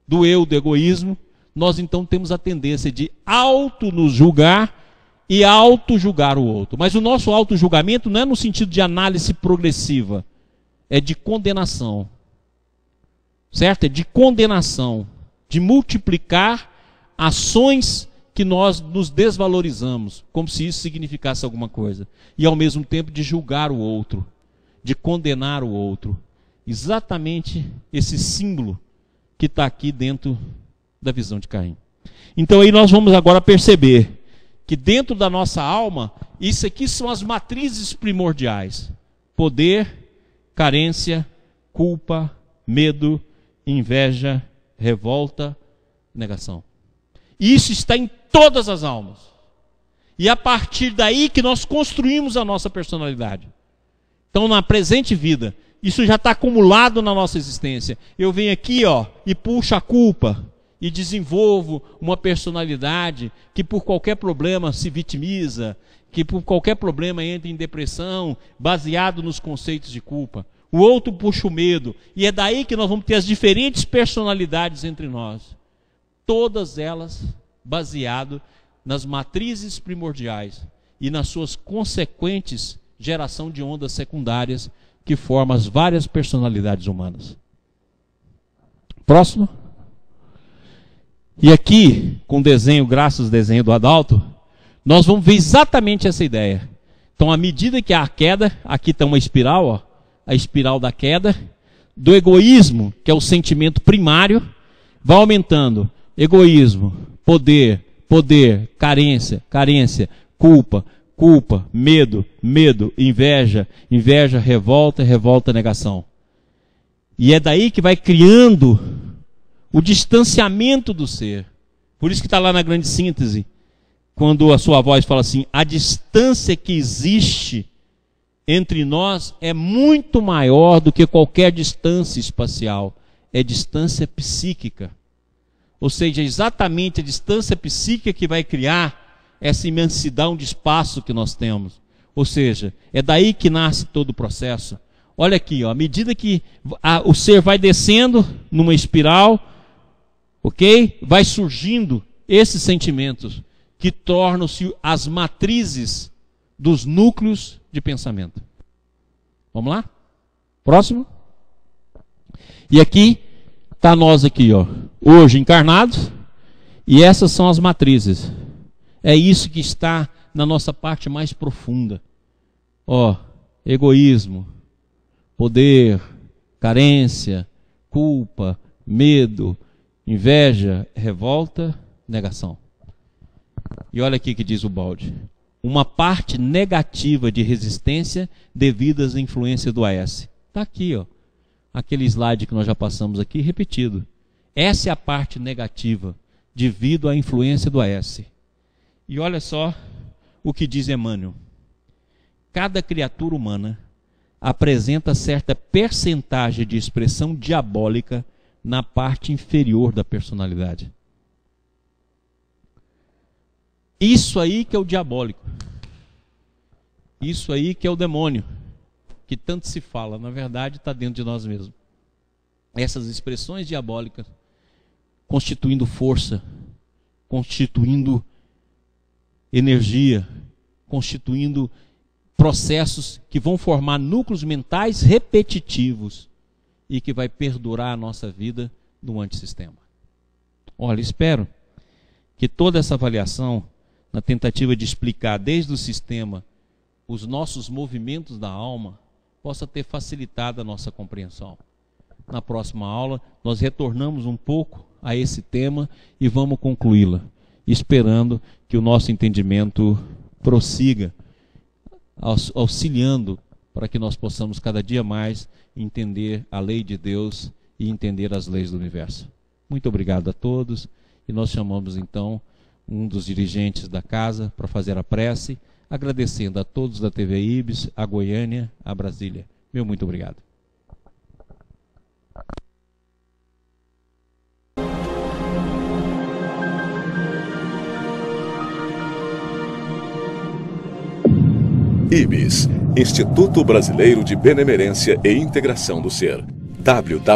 [SPEAKER 1] do eu, do egoísmo, nós então temos a tendência de auto-nos julgar e auto-julgar o outro. Mas o nosso auto-julgamento não é no sentido de análise progressiva, é de condenação. Certo? É de condenação, de multiplicar ações que nós nos desvalorizamos, como se isso significasse alguma coisa. E ao mesmo tempo de julgar o outro, de condenar o outro. Exatamente esse símbolo que está aqui dentro da visão de Caim. Então aí nós vamos agora perceber que dentro da nossa alma, isso aqui são as matrizes primordiais: poder, carência, culpa, medo, inveja, revolta, negação. Isso está em todas as almas. E é a partir daí que nós construímos a nossa personalidade. Então, na presente vida, isso já está acumulado na nossa existência. Eu venho aqui, ó, e puxo a culpa e desenvolvo uma personalidade que por qualquer problema se vitimiza, que por qualquer problema entra em depressão, baseado nos conceitos de culpa. O outro puxa o medo, e é daí que nós vamos ter as diferentes personalidades entre nós. Todas elas baseado nas matrizes primordiais e nas suas consequentes geração de ondas secundárias que formam as várias personalidades humanas. Próximo. E aqui, com o desenho, graças ao desenho do Adalto, nós vamos ver exatamente essa ideia. Então, à medida que há a queda, aqui está uma espiral, ó, a espiral da queda, do egoísmo, que é o sentimento primário, vai aumentando. Egoísmo, poder, carência, culpa, medo, inveja, revolta, negação. E é daí que vai criando o distanciamento do ser. Por isso que está lá na grande síntese, quando a sua voz fala assim: a distância que existe entre nós é muito maior do que qualquer distância espacial. É distância psíquica. Ou seja, exatamente a distância psíquica que vai criar essa imensidão de espaço que nós temos. Ou seja, é daí que nasce todo o processo. Olha aqui, ó, à medida que o ser vai descendo numa espiral, ok? Vai surgindo esses sentimentos que tornam-se as matrizes dos núcleos de pensamento. Vamos lá? Próximo. E aqui está nós aqui, ó, hoje encarnados, e essas são as matrizes. É isso que está na nossa parte mais profunda. Ó, egoísmo, poder, carência, culpa, medo, inveja, revolta, negação. E olha aqui que diz o balde: uma parte negativa de resistência devido às influências do AS. Está aqui, ó, aquele slide que nós já passamos aqui, repetido. Essa é a parte negativa, devido à influência do AS. E olha só o que diz Emmanuel: cada criatura humana apresenta certa percentagem de expressão diabólica na parte inferior da personalidade. Isso aí que é o diabólico. Isso aí que é o demônio, que tanto se fala, na verdade está dentro de nós mesmos. Essas expressões diabólicas constituindo força, constituindo energia, constituindo processos que vão formar núcleos mentais repetitivos e que vai perdurar a nossa vida no antissistema. Olha, espero que toda essa avaliação, na tentativa de explicar desde o sistema os nossos movimentos da alma, possa ter facilitado a nossa compreensão. Na próxima aula, nós retornamos um pouco a esse tema e vamos concluí-la, esperando que o nosso entendimento prossiga, auxiliando para que nós possamos cada dia mais entender a lei de Deus e entender as leis do universo. Muito obrigado a todos, e nós chamamos então um dos dirigentes da casa para fazer a prece, agradecendo a todos da TV IBS, a Goiânia, a Brasília. Meu muito obrigado.
[SPEAKER 2] IBS, Instituto Brasileiro de Benemerência e Integração do Ser. www.ibis.org